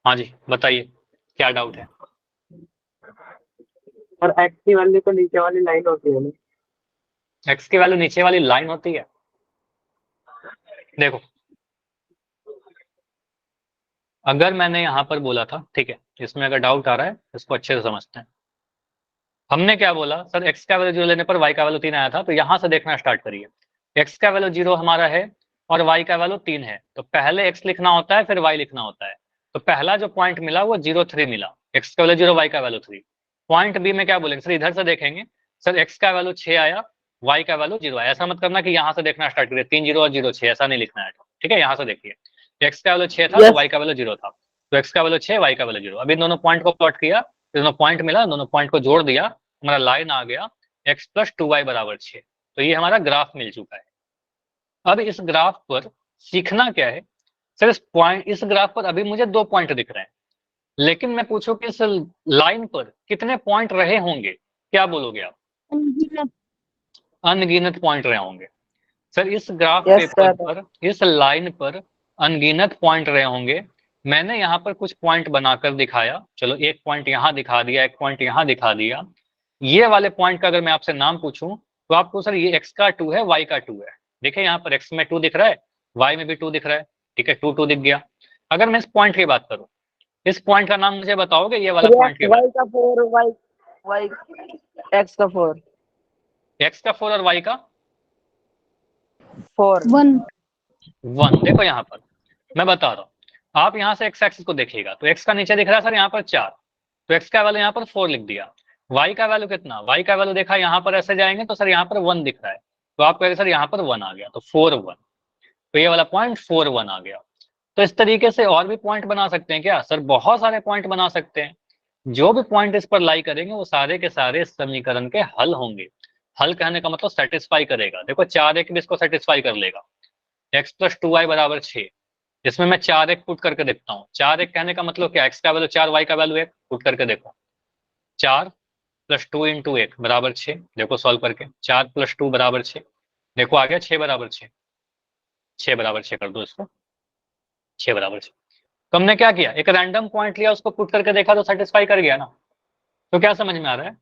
हाँ जी बताइए, क्या डाउट है? और एक्स की वैल्यू तो नीचे वाली लाइन होती है ना? एक्स की वैल्यू नीचे वाली लाइन होती है? देखो, अगर मैंने यहाँ पर बोला था, ठीक है, इसमें अगर डाउट आ रहा है इसको अच्छे से समझते हैं। हमने क्या बोला सर? एक्स का वैल्यू 0 लेने पर वाई का वैल्यू 3 आया था, तो यहाँ से देखना स्टार्ट करिए। एक्स का वैल्यू 0 हमारा है और वाई का वैल्यू 3 है, तो पहले एक्स लिखना होता है फिर वाई लिखना होता है। तो पहला जो पॉइंट मिला वो 0 3 मिला, एक्स का वैल्यू 0 वाई का वैल्यू 3। पॉइंट बी में क्या बोलेंगे सर? इधर से देखेंगे सर, एक्स का वैल्यू 6 आया, वाई का वैल्यू 0 आया। ऐसा मत करना कि यहाँ से देखना स्टार्ट करिए 3 0 और 0 6, ऐसा नहीं लिखना है। ठीक है, यहाँ से देखिए, एक्स का वैल्यू 6 था तो वाई का वैल्यू 0 था, तो एक्स का वैल्यू 6 वाई का वैल्यू 0। अब इन दोनों पॉइंट को प्लॉट किया, दोनों पॉइंट मिला, दोनों पॉइंट को जोड़ दिया, हमारा लाइन आ गया x प्लस 2y बराबर 6। तो ये हमारा ग्राफ मिल चुका है। अब इस ग्राफ पर सीखना क्या है सर? इस ग्राफ पर अभी मुझे 2 पॉइंट दिख रहे हैं, लेकिन मैं पूछूं कि इस लाइन पर कितने पॉइंट रहे होंगे, क्या बोलोगे आप? अनगिनत। अनगिनत पॉइंट रहे होंगे। सर इस ग्राफ यस पेपर सर। पर, इस लाइन पर अनगिनत पॉइंट रहे होंगे। मैंने यहाँ पर कुछ पॉइंट बनाकर दिखाया, चलो एक पॉइंट यहाँ दिखा दिया, एक पॉइंट यहाँ दिखा दिया। ये वाले पॉइंट का अगर मैं आपसे नाम पूछूं तो आपको सर ये x का 2 है, y का 2 है। देखिए यहाँ पर x में 2 दिख रहा है, y में भी 2 दिख रहा है। ठीक है, 2 2 दिख गया। अगर मैं इस पॉइंट की बात करूं, इस पॉइंट का नाम मुझे बताओगे? ये वाला पॉइंट की बात, वाई का 4, वाई एक्स का 4 x का 4 और y का 4 1। 1। देखो यहाँ पर मैं बता रहा हूँ, आप यहाँ से x एक्सिस को देखिएगा तो x का नीचे दिख रहा है सर यहाँ पर 4, तो x का वैल्यू यहाँ पर 4 लिख दिया। y का वैल्यू कितना? y का वैल्यू देखा यहाँ पर, ऐसे जाएंगे तो सर यहाँ पर 1 दिख रहा है, तो आप कहेंगे सर यहाँ पर 1 आ गया, तो 4 1, तो ये वाला पॉइंट 4 1 आ गया। तो इस तरीके से और भी पॉइंट बना सकते हैं क्या सर? बहुत सारे पॉइंट बना सकते हैं। जो भी पॉइंट इस पर लाई करेंगे वो सारे के सारे इस समीकरण के हल होंगे। हल कहने का मतलब सेटिस्फाई करेगा। देखो 4 1 भी इसको सेटिस्फाई कर लेगा। x प्लस 2y बराबर 6, इसमें मैं 4 1 पुट करके देखता हूँ। 4 1 कहने का मतलब क्या? x का वैल्यू 4, y का वैल्यू 1, पुट करके देखो। 4 प्लस 2 इंटू 1 बराबर 6। देखो सॉल्व करके, 4 प्लस 2 बराबर 6। देखो आ गया 6 बराबर 6, 6 बराबर 6 कर दो इसको, 6 बराबर 6। तो हमने क्या किया, एक रैंडम पॉइंट लिया, उसको पुट करके देखा तो सेटिस्फाई कर गया ना। तो क्या समझ में आ रहा है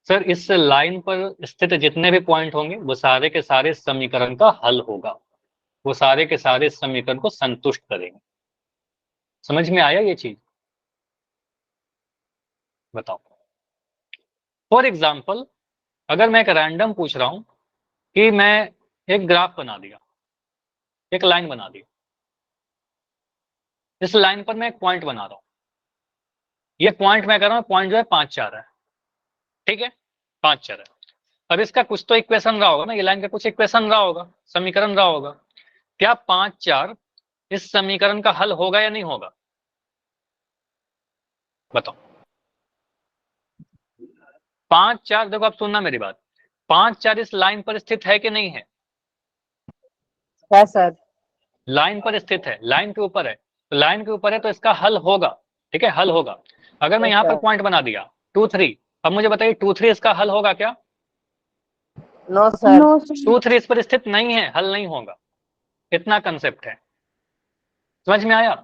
सर, इस लाइन पर स्थित जितने भी पॉइंट होंगे वो सारे के सारे समीकरण का हल होगा, वो सारे के सारे समीकरण को संतुष्ट करेंगे। समझ में आया ये चीज? बताओ। फॉर एग्जाम्पल, अगर मैं एक रैंडम पूछ रहा हूं कि मैं एक ग्राफ बना दिया, एक लाइन बना दी, इस लाइन पर मैं एक पॉइंट बना रहा हूं, ये पॉइंट मैं कर रहा हूं, पॉइंट जो है 5 4 है, ठीक है, 5 4 है। अब इसका कुछ तो इक्वेशन रहा होगा ना, ये लाइन का कुछ इक्वेशन रहा होगा, समीकरण रहा होगा। क्या 5 4 इस समीकरण का हल होगा या नहीं होगा? बताओ। 5 4, देखो आप सुनना मेरी बात, 5 4 इस लाइन पर स्थित है कि नहीं है? है सर। लाइन पर स्थित है, लाइन के ऊपर है, तो लाइन के ऊपर है तो इसका हल होगा, ठीक है, हल होगा। अगर मैं यहाँ पर पॉइंट बना दिया 2 3, अब मुझे बताइए 2 3 इसका हल होगा क्या? No sir. No sir. 2 3 इस पर स्थित नहीं है, हल नहीं होगा। इतना कंसेप्ट है, समझ में आया?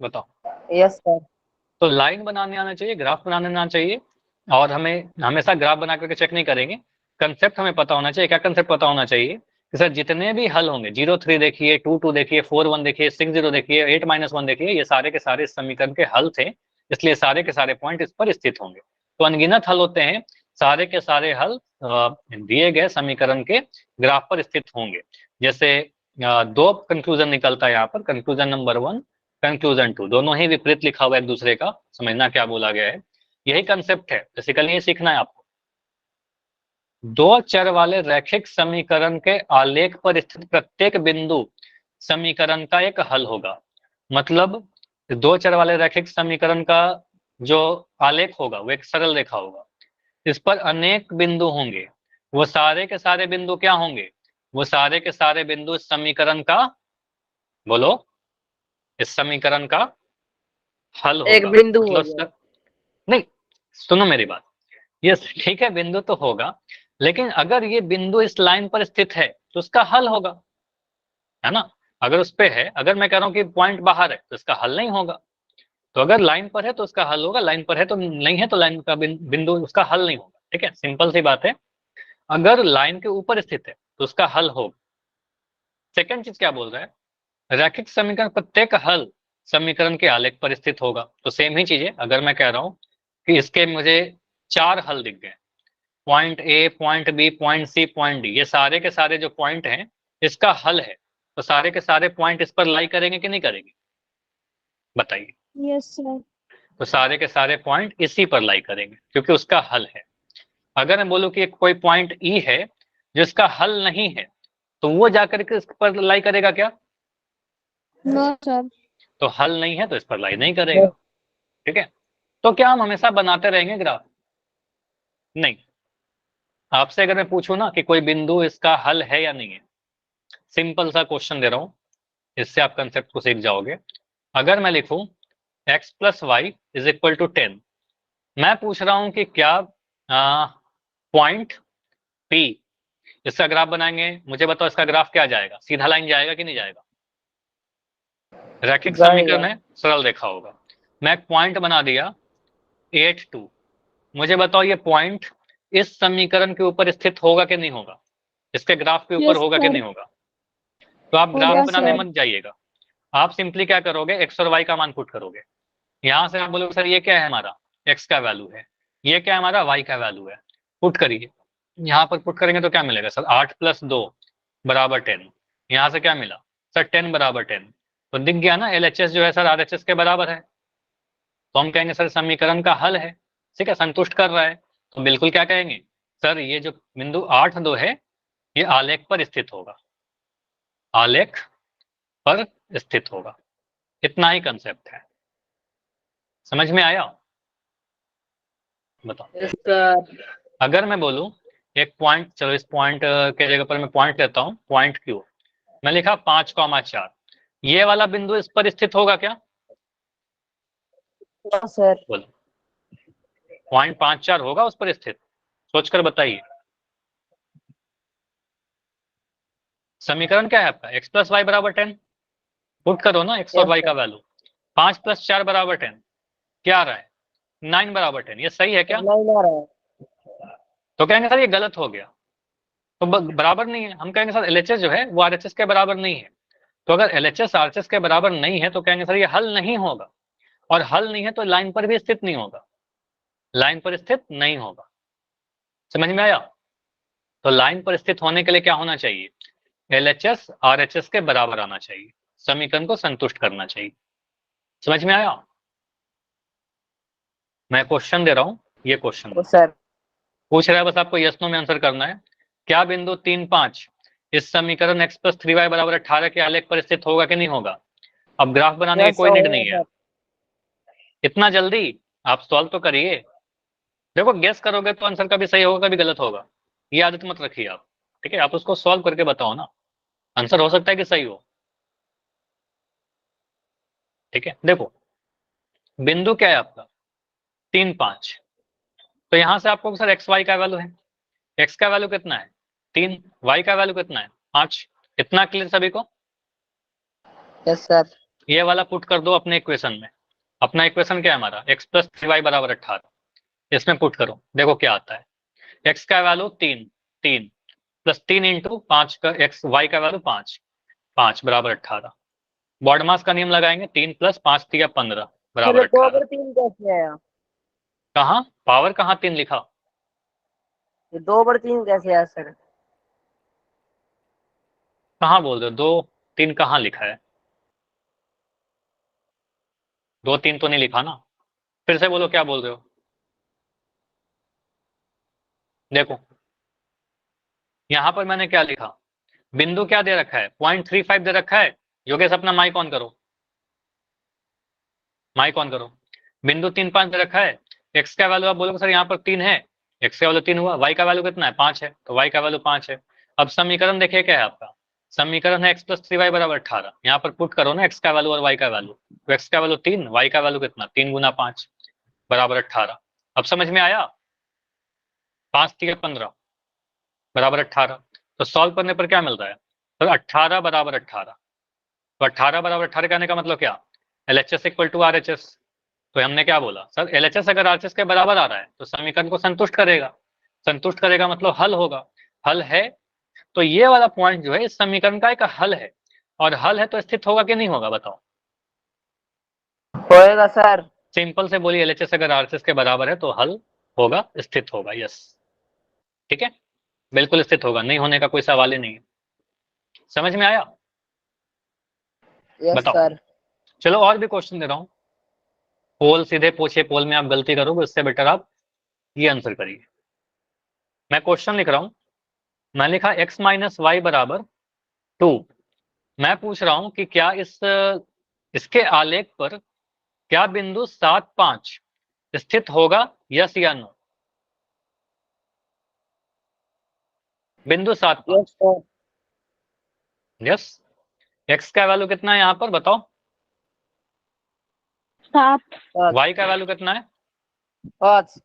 बताओ। Yes sir. तो लाइन बनाने आना चाहिए, ग्राफ बनाने आना चाहिए, और हमें हमेशा ग्राफ बना करके चेक नहीं करेंगे, कंसेप्ट हमें पता होना चाहिए। क्या कंसेप्ट पता होना चाहिए कि सर जितने भी हल होंगे, 0 3 देखिए, 2 2 देखिए, 4 1 देखिए, 6 0 देखिए, 8 -1 देखिए, ये सारे के सारे समीकरण के हल थे, इसलिए सारे के सारे पॉइंट इस पर स्थित होंगे। तो अनगिनत हल होते हैं, सारे के सारे हल दिए गए समीकरण के ग्राफ पर स्थित होंगे। जैसे दो कंक्लूजन निकलता है यहाँ पर, कंक्लूजन नंबर 1, कंक्लूजन 2, दोनों ही विपरीत लिखा हुआ है एक दूसरे का, समझना क्या बोला गया है, यही कंसेप्ट है, बेसिकली ये सीखना है आपको। दो चर वाले रैखिक समीकरण के आलेख पर स्थित प्रत्येक बिंदु समीकरण का एक हल होगा। मतलब दो चर वाले रैखिक समीकरण का जो आलेख होगा वो एक सरल रेखा होगा, इस पर अनेक बिंदु होंगे, वो सारे के सारे बिंदु क्या होंगे? वो सारे के सारे बिंदु इस समीकरण का, बोलो, इस समीकरण का हल एक होगा। बिंदु हो मतलब गया। नहीं, सुनो मेरी बात, ये ठीक है, बिंदु तो होगा, लेकिन अगर ये बिंदु इस लाइन पर स्थित है तो उसका हल होगा, है ना? अगर उस पे है, अगर मैं कह रहा हूं कि पॉइंट बाहर है तो इसका हल नहीं होगा। तो अगर लाइन पर है तो उसका हल होगा, लाइन पर है तो नहीं है, तो लाइन का बिंदु उसका हल नहीं होगा, ठीक है, सिंपल सी बात है। अगर लाइन के ऊपर स्थित है तो उसका हल होगा। सेकंड चीज क्या बोल रहा है, रैखिक समीकरण प्रत्येक हल समीकरण के आलेख पर स्थित होगा। तो सेम ही चीज है, अगर मैं कह रहा हूं कि इसके मुझे 4 हल दिख गए, point A, point B, point C, point D, ये सारे के सारे जो पॉइंट हैं इसका हल है, तो सारे के सारे पॉइंट इस पर लाई करेंगे कि नहीं करेंगे? बताइए। Yes sir. तो सारे के सारे पॉइंट इसी पर लाई करेंगे क्योंकि उसका हल है। अगर मैं बोलूं कि कोई पॉइंट ई है जिसका हल नहीं है, तो वो जाकर के इस पर लाई करेगा क्या? No sir. तो हल नहीं है तो इस पर लाई नहीं करेगा, ठीक है। तो क्या हम हमेशा बनाते रहेंगे ग्राफ? नहीं। आपसे अगर मैं पूछूं ना कि कोई बिंदु इसका हल है या नहीं है, सिंपल सा क्वेश्चन दे रहा हूं, इससे आप कंसेप्ट को सीख जाओगे। अगर मैं लिखूं x + y = 10, मैं पूछ रहा हूं कि क्या पॉइंट P, इसका ग्राफ बनाएंगे, मुझे बताओ इसका ग्राफ क्या जाएगा? सीधा लाइन जाएगा कि नहीं जाएगा? रैखिक समीकरण है, सरल रेखा होगा। मैं एक पॉइंट बना दिया 8 2, मुझे बताओ ये पॉइंट इस समीकरण के ऊपर स्थित होगा कि नहीं होगा? इसके ग्राफ के ऊपर यस होगा कि सर। नहीं होगा? तो आप ग्राफ होगा बनाने सर। मत जाइएगा, आप सिंपली क्या करोगे, एक्स और वाई का मान पुट करोगे। यहां से आप बोलोगे सर ये क्या है, हमारा एक्स का वैल्यू है, ये क्या है, हमारा वाई का वैल्यू है, पुट करिए। यहाँ पर पुट करेंगे तो क्या मिलेगा सर, 8 + 2 = 10। यहाँ से क्या मिला सर, 10 = 10। तो दिख गया ना, LHS जो है सर RHS के बराबर है, तो हम कहेंगे सर समीकरण का हल है, ठीक है, संतुष्ट कर रहा है। तो बिल्कुल क्या कहेंगे सर, ये जो बिंदु 8 2 है ये आलेख पर स्थित होगा, आलेख पर स्थित होगा। इतना ही कंसेप्ट है, समझ में आया? बताओ। Yes sir. अगर मैं बोलूं एक पॉइंट, चलो इस पॉइंट के जगह पर मैं पॉइंट लेता हूं, पॉइंट Q, मैं लिखा 5,4, ये वाला बिंदु इस पर स्थित होगा क्या? No sir. बोलो, पॉइंट 5 4 होगा उस पर स्थित? सोचकर बताइए। समीकरण क्या है आपका, x + y = 10, पुट करो ना एक्स और Yes, वाई का sir. वैल्यू। 5 + 4 = 10, क्या आ रहा है 9 = 10, ये सही है क्या? नहीं आ रहा है। तो कहेंगे सर ये गलत हो गया, तो बराबर नहीं है। हम कहेंगे सर एलएचएस जो है वो आरएचएस के बराबर नहीं है। तो अगर एलएचएस आरएचएस के बराबर नहीं है तो कहेंगे सर ये हल नहीं होगा, और हल नहीं है तो लाइन पर भी स्थित नहीं होगा, लाइन पर स्थित नहीं होगा। समझ में आया? तो लाइन पर स्थित होने के लिए क्या होना चाहिए? एलएचएस आरएचएस के बराबर आना चाहिए, समीकरण को संतुष्ट करना चाहिए। समझ में आया? मैं क्वेश्चन दे रहा हूं, ये क्वेश्चन ओ सर, पूछ रहा है, बस आपको यस नो में आंसर करना है। क्या बिंदु 3, 5 इस समीकरण x + 3y = 18 के आलेख पर स्थित होगा कि नहीं होगा? अब ग्राफ बनाने की यस कोई नीड होगा नहीं है, सर। इतना जल्दी आप सॉल्व तो करिए। देखो गेस करोगे तो आंसर कभी सही होगा कभी गलत होगा, ये आदत मत रखिए आप, ठीक है? आप उसको सॉल्व करके बताओ ना, आंसर हो सकता है कि सही हो, ठीक है? देखो बिंदु क्या है आपका 3, 5, तो यहां से आपको सर एक्स वाई का वैल्यू है, एक्स का वैल्यू कितना है 3, वाई का वैल्यू कितना है 5, इतना क्लियर सभी को? Yes sir. ये वाला पुट कर दो अपने इक्वेशन में। अपना इक्वेशन क्या है हमारा x + 3y = 18, इसमें पुट करो, देखो क्या आता है। x का वैल्यू 3, 3 + 3 × 5 का x, y का वैल्यू 5, 5 = 18। बॉडमास का नियम लगाएंगे, 3 + 5 = 15 फिर = 18। 2/3 कैसे आया? कहाँ पावर, कहाँ 3 लिखा? ये 2/3 कैसे आया सर? कहाँ बोल रहे हो 2, 3 कहाँ लिखा है? 2, 3 तो नहीं लिखा ना, फिर से बोलो क्या बोल रहे हो? देखो यहां पर मैंने क्या लिखा, बिंदु क्या दे रखा है 0.35 दे रखा है। योगेश अपना माइक ऑन करो, माइक ऑन करो। बिंदु 3, 5 दे रखा है, एक्स का वैल्यू आप बोलोगे सर यहाँ पर 3 है, एक्स का वैल्यू 3 हुआ, वाई का वैल्यू कितना है 5 है, तो वाई का वैल्यू 5 है। अब समीकरण देखिए क्या है आपका, समीकरण है x + 3y = 18, यहाँ पर पुट करो ना एक्स का वैल्यू और वाई का वैल्यू, तो एक्स का वैल्यू 3, वाई का वैल्यू कितना 3 × 5 = 18। अब समझ में आया? 5 × 15 = 18। तो सॉल्व करने पर क्या मिल रहा है तो 18 = 18, तो 18 = 18 कहने का मतलब क्या, LHS = RHS। तो हमने क्या बोला सर LHS अगर RHS के बराबर आ रहा है तो समीकरण को संतुष्ट करेगा, संतुष्ट करेगा मतलब हल होगा, हल है। तो ये वाला पॉइंट जो है इस समीकरण का एक हल है, और हल है तो स्थित होगा कि नहीं होगा बताओ? होएगा सर। सिंपल से बोलिए LHS अगर RHS के बराबर है तो हल होगा, स्थित होगा, यस, ठीक है, बिल्कुल स्थित होगा, नहीं होने का कोई सवाल ही नहीं है। समझ में आया? यस बताओ। सर। चलो और भी क्वेश्चन दे रहा हूं, पोल सीधे पूछिए, पोल में आप गलती करोगे उससे बेटर आप ये आंसर करिए। मैं क्वेश्चन लिख रहा हूं, मैं लिखा x - y = 2। मैं पूछ रहा हूं कि क्या इसके आलेख पर क्या बिंदु 7, 5 स्थित होगा, यस या नो? बिंदु 7, 5, यस सर। यस। x का वैल्यू कितना है यहां पर बताओ, 7, y का वैल्यू कितना है 5।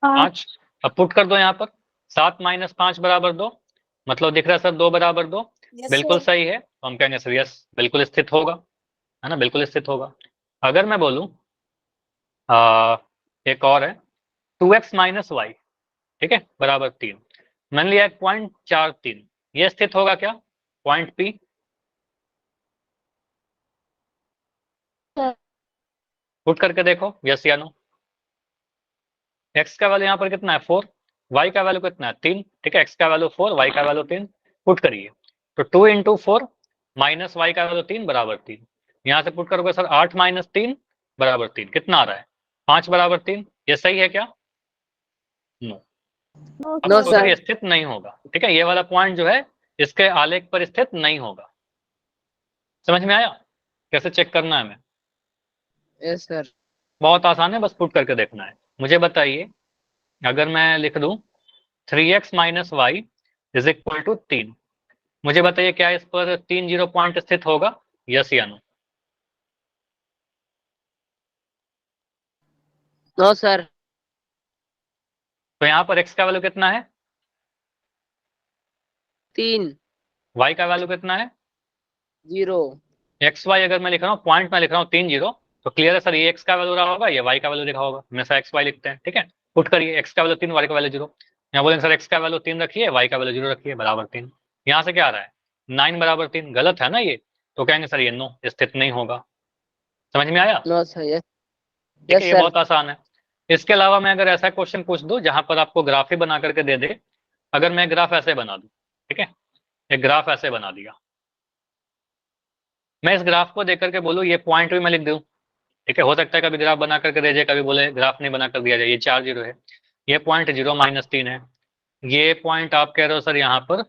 8, 5। अब पुट कर दो यहाँ पर, 7 - 5 = 2, मतलब दिख रहा है सर 2 = 2, बिल्कुल सही है, तो हम कहेंगे सर यस बिल्कुल स्थित होगा, है ना, बिल्कुल स्थित होगा। अगर मैं बोलूं एक और है 2x - y, ठीक है, बराबर 3, मैंने लिया 0.43, ये स्थित होगा क्या पॉइंट P? सर, पुट करके देखो यस या नो। x का वैल्यू यहाँ पर कितना है 4, y का वैल्यू कितना है 3, ठीक है, x का वैल्यू 4, y का वैल्यू 3, पुट करिए, तो 2 × 4 माइनस y का वैल्यू 3 = 3, यहाँ से पुट करोगे सर 8 - 3 = 3, कितना आ रहा है 5 = 3, ये सही है क्या? नो, नो नो तो सर, सर ये सर। स्थित नहीं होगा, ठीक है, ये वाला पॉइंट जो है इसके आलेख पर स्थित नहीं होगा। समझ में आया कैसे चेक करना है? हमें यस सर। बहुत आसान है, बस पुट करके देखना है। मुझे बताइए अगर मैं लिख दूं 3x - y = 3, मुझे बताइए क्या इस पर 3 0 पॉइंट स्थित होगा, यस या नो? No sir. तो यहाँ पर x का वैल्यू कितना है, 3। y का वैल्यू कितना है, 0। एक्स वाई अगर मैं लिख रहा हूँ, पॉइंट में लिख रहा हूँ 3 0, तो क्लियर है सर, ये एक्स का वैल्यू रहा होगा, ये वाई का वैल्यू लिखा होगा, हमेशा एक्स वाई लिखते हैं, ठीक है। पुट करिए, एक्स का वैल्यू 3, वाई का वैल्यू 0। यहाँ बोलेंगे सर एक्स का वैल्यू 3 रखिए, वाई का वैल्यू 0 रखिए, बराबर 3। यहाँ से क्या आ रहा है, 9 बराबर 3, गलत है ना ये, तो कहेंगे सर ये नो, स्थित नहीं होगा। समझ में आया? नो सर, यस ठीक है, यस ये सर। बहुत आसान है। इसके अलावा मैं अगर ऐसा क्वेश्चन पूछ दूं जहां पर आपको ग्राफ ही बना करके दे दे, अगर मैं ग्राफ ऐसे बना दूं, ठीक है, एक ग्राफ ऐसे बना दिया, मैं इस ग्राफ को देख करके बोलूं ये पॉइंट भी मैं लिख दूं, ठीक है, हो सकता है कभी ग्राफ बना करके दे जाए, कभी बोले ग्राफ नहीं बना कर दिया जाए, ये 4 0 है, ये पॉइंट 0 -3 है, ये पॉइंट आप कह रहे हो सर यहाँ पर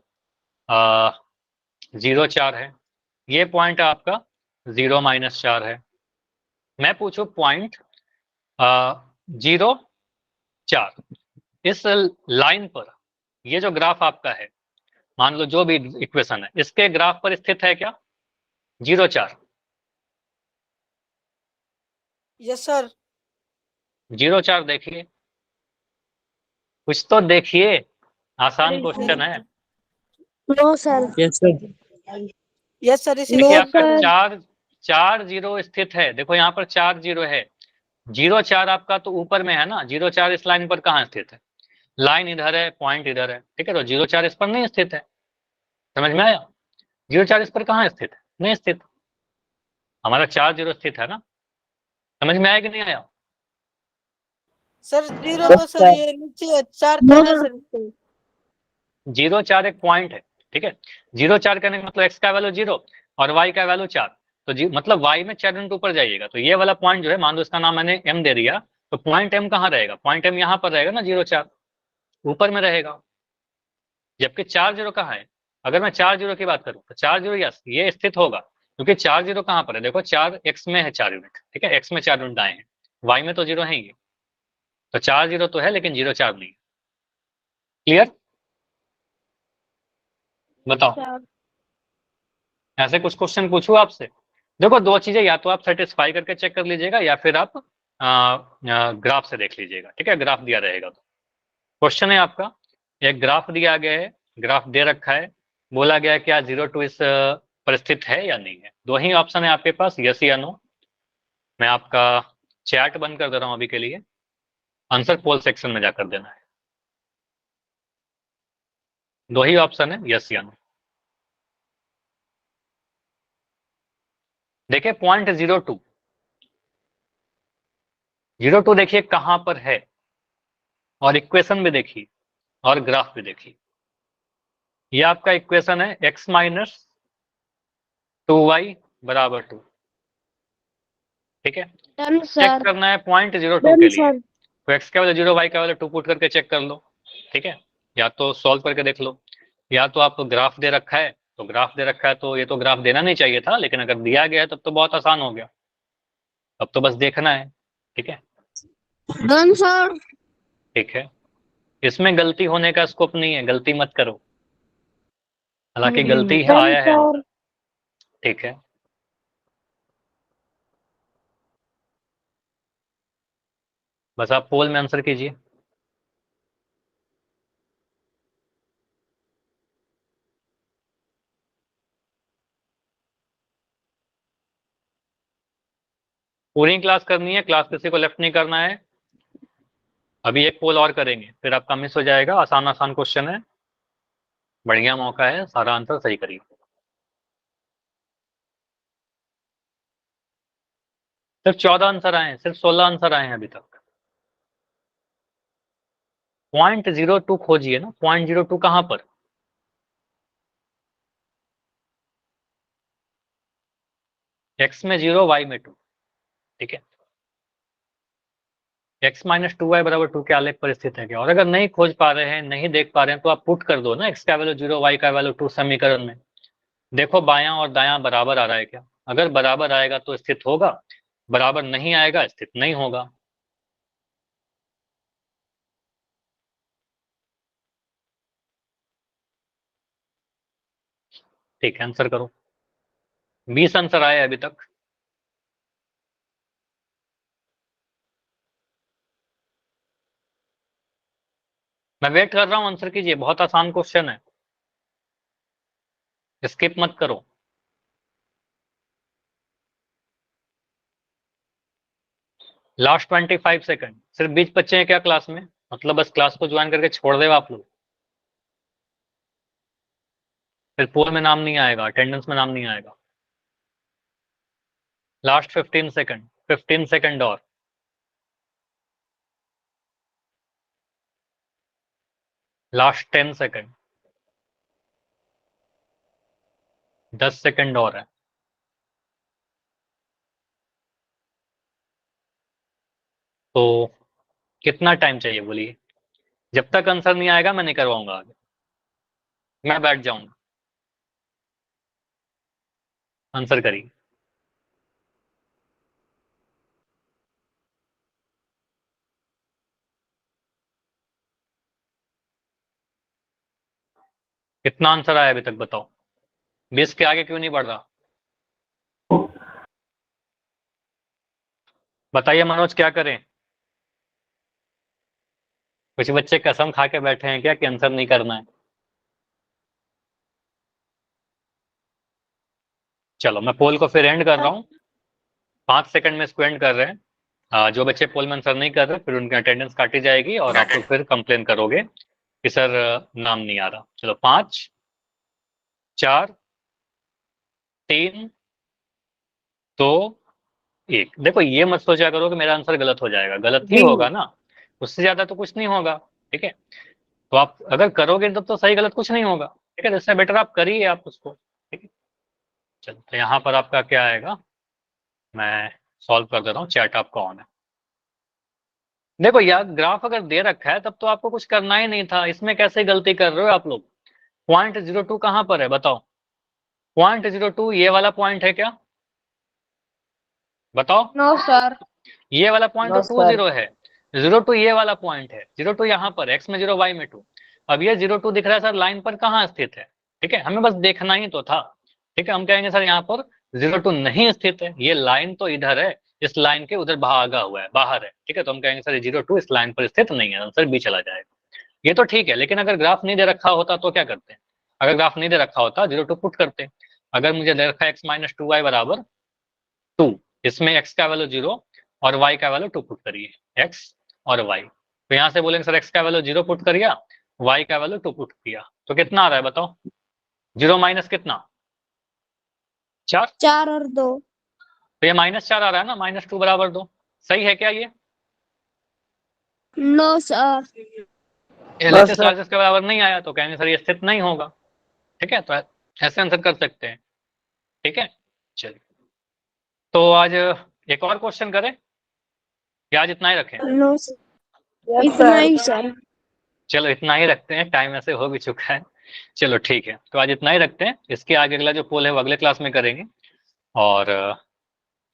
0 4 है, ये पॉइंट आपका 0 -4 है। मैं पूछू पॉइंट 0 4, इस लाइन पर ये जो ग्राफ आपका है, मान लो जो भी इक्वेशन है, इसके ग्राफ पर स्थित है क्या 0 4? Yes sir. 0 4 देखिए, कुछ तो देखिए, आसान क्वेश्चन है। No sir. Yes sir. Yes sir, इसी देखिए नो आपका सर। 4 0 स्थित है, देखो यहाँ पर 4 0 है, 0 4 आपका तो ऊपर में है ना, 0 4 इस लाइन पर कहाँ स्थित है, लाइन इधर है, पॉइंट इधर है, ठीक है, तो 0 4 इस पर नहीं स्थित है। समझ में आया? 0 4 इस पर कहाँ स्थित है, नहीं स्थित, हमारा 4 0 स्थित है ना। समझ में आया कि नहीं आया? सर 0 सर, ये नीचे 4 नो कहाँ सर। सर इसको? 0 4 एक पॉइंट है, ठीक है, 0 4 कहने का मतलब एक्स का वैल्यू 0 और वाई का वैल्यू 4, तो मतलब वाई में 4 यूनिट ऊपर जाइएगा, तो ये वाला पॉइंट जो है, मान लो इसका नाम मैंने एम दे दिया, तो पॉइंट एम कहाँ रहेगा, पॉइंट एम यहाँ पर रहेगा ना, 0 4 ऊपर में रहेगा, जबकि 4 0 कहाँ है, अगर मैं 4 0 की बात करूं तो 4 0 यस ये स्थित होगा, क्योंकि 4 0 कहाँ पर है, देखो 4 एक्स में है 4 यूनिट, ठीक है, एक्स में 4 यूनिट आए हैं, वाई में तो 0 है ही, तो 4 0 तो है लेकिन 0 4 नहीं। क्लियर? बताओ, सर। ऐसे कुछ क्वेश्चन पूछूं आपसे? देखो दो चीजें, या तो आप सेटिस्फाई करके चेक कर लीजिएगा, या फिर आप ग्राफ से देख लीजिएगा, ठीक है, ग्राफ दिया रहेगा तो। क्वेश्चन है आपका, एक ग्राफ दिया गया है, ग्राफ दे रखा है, बोला गया है क्या 0 2 इस पर स्थित है या नहीं है, दो ही ऑप्शन है आपके पास, यस या नो। मैं आपका चैट बंद कर दे रहा हूं अभी के लिए, आंसर पोल सेक्शन में जाकर देना है, दो ही ऑप्शन है, यस या नो। देखिए पॉइंट 0 2 देखिए कहां पर है, और इक्वेशन भी देखिए और ग्राफ भी देखिए। ये आपका इक्वेशन है x - 2y = 2, ठीक है। Done check sir. करना है पॉइंट 0 2 डन के लिए, सर। तो x का वैल्यू 0, y का वैल्यू 2 पुट करके चेक कर लो, ठीक है, या तो सॉल्व करके देख लो, या तो आपको ग्राफ दे रखा है, तो ग्राफ दे रखा है तो ये तो ग्राफ देना नहीं चाहिए था, लेकिन अगर दिया गया है तब तो बहुत आसान हो गया, अब तो बस देखना है, ठीक है। Done sir. ठीक है, इसमें गलती होने का स्कोप नहीं है, गलती मत करो, हालांकि गलती है, डन आया है सर। आंसर, ठीक है। बस आप पोल में आंसर कीजिए। पूरी क्लास करनी है, क्लास किसी को लेफ्ट नहीं करना है। अभी एक पोल और करेंगे, फिर आपका मिस हो जाएगा, आसान आसान क्वेश्चन है, बढ़िया मौका है, सारा आंसर सही करिए। सिर्फ 14 आंसर आए हैं, सिर्फ 16 आंसर आए हैं अभी तक। पॉइंट 0 2 खोजिए ना, पॉइंट 0 2 कहां पर, एक्स में 0 वाई में 2, ठीक है, x - 2y = 2 के आलेख पर स्थित है क्या, और अगर नहीं खोज पा रहे हैं, नहीं देख पा रहे हैं, तो आप पुट कर दो ना, x का वैल्यू 0, y का वैल्यू 2 समीकरण में, देखो बायां और दायां बराबर आ रहा है क्या, अगर बराबर आएगा तो स्थित होगा, बराबर नहीं आएगा स्थित नहीं होगा। ठीक है, आंसर करो, 20 आंसर आए अभी तक। मैं वेट कर रहा हूं, आंसर कीजिए, बहुत आसान क्वेश्चन है, स्किप मत करो। Last 25 second. सिर्फ 20 बच्चे हैं क्या क्लास में? मतलब बस क्लास को ज्वाइन करके छोड़ देगा आप लोग, फिर पोल में नाम नहीं आएगा, अटेंडेंस में नाम नहीं आएगा। लास्ट 15 सेकंड, 15 सेकंड और। लास्ट 10 सेकंड, 10 सेकंड और है। तो कितना टाइम चाहिए बोलिए? जब तक आंसर नहीं आएगा मैं नहीं करवाऊंगा आगे, मैं बैठ जाऊंगा। आंसर करिए। कितना आंसर आया अभी तक बताओ? 20 के आगे क्यों नहीं बढ़ रहा? बताइए मनोज, क्या करें? कुछ बच्चे कसम खा के बैठे हैं क्या कि आंसर नहीं करना है? चलो मैं पोल को फिर एंड कर रहा हूँ, 5 सेकंड में इसको एंड कर रहे हैं। जो बच्चे पोल में आंसर नहीं कर रहे फिर उनकी अटेंडेंस काटी जाएगी और आप लोग फिर कंप्लेन करोगे कि सर नाम नहीं आ रहा। चलो 5 4 3 2 1। देखो ये मत सोचा करो कि मेरा आंसर गलत हो जाएगा, गलत ही होगा ना, उससे ज्यादा तो कुछ नहीं होगा। ठीक है, तो आप अगर करोगे तब तो सही गलत कुछ नहीं होगा। ठीक है, इससे बेटर आप करिए आप उसको। ठीक है, चलो तो यहाँ पर आपका क्या आएगा, मैं सॉल्व कर दे रहा हूँ, चैट आपका ऑन है। देखो यार, ग्राफ अगर दे रखा है तब तो आपको कुछ करना ही नहीं था, इसमें कैसे गलती कर रहे हो आप लोग? 0.02 कहाँ पर है बताओ? 0.02 ये वाला पॉइंट है क्या? बताओ। No sir. ये वाला पॉइंट No, तो 2 sir. 0 है, 02 ये वाला पॉइंट है, 02 यहाँ पर, x में 0 y में 2। अब ये 02 दिख रहा है सर लाइन पर कहाँ स्थित है? ठीक है, हमें बस देखना ही तो था। ठीक है, हम कहेंगे सर यहाँ पर 02 नहीं स्थित है, ये लाइन तो इधर है, इस लाइन के उधर भागा हुआ है, बाहर है। ठीक है, तो हम कहेंगे सर 02 इस लाइन पर स्थित नहीं है, आंसर बी चला जाएगा। ये तो ठीक है, लेकिन अगर ग्राफ नहीं दे रखा होता तो क्या करते हैं? अगर ग्राफ नहीं दे रखा होता 02 पुट करते। अगर मुझे दे रखा है x माइनस 2y बराबर 2, इसमें x का वैल्यू 0 और y का वैल्यू 2 पुट करिए, x और y। तो यहाँ से बोलेंगे सर x का वैल्यू 0 पुट करिया, y का वैल्यू 2 पुट किया, तो कितना आ रहा है बताओ? 0 माइनस कितना? 4। 4 और 2। तो ये -4 आ रहा है ना, -2 बराबर 2। सही है क्या ये? No sir. LHS चार्जेस के बराबर नहीं आया तो कहेंगे सर ये स्थित नहीं होगा। ठीक है, तो ऐसे आंसर कर सकते हैं। ठीक है, चलिए तो आज एक और क्वेश्चन करें या आज इतना ही रखें? नो सर, Yes, इतना sir. ही सर। चलो इतना ही रखते हैं, टाइम ऐसे हो भी चुका है। चलो ठीक है, तो आज इतना ही रखते हैं, इसके आगे अगला जो पोल है वो अगले क्लास में करेंगे, और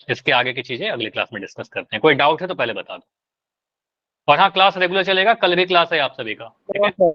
इसके आगे की चीजें अगली क्लास में डिस्कस करते हैं। कोई डाउट है तो पहले बता दो। और हाँ, क्लास रेगुलर चलेगा, कल भी क्लास है आप सभी का। ठीक है। No, sir.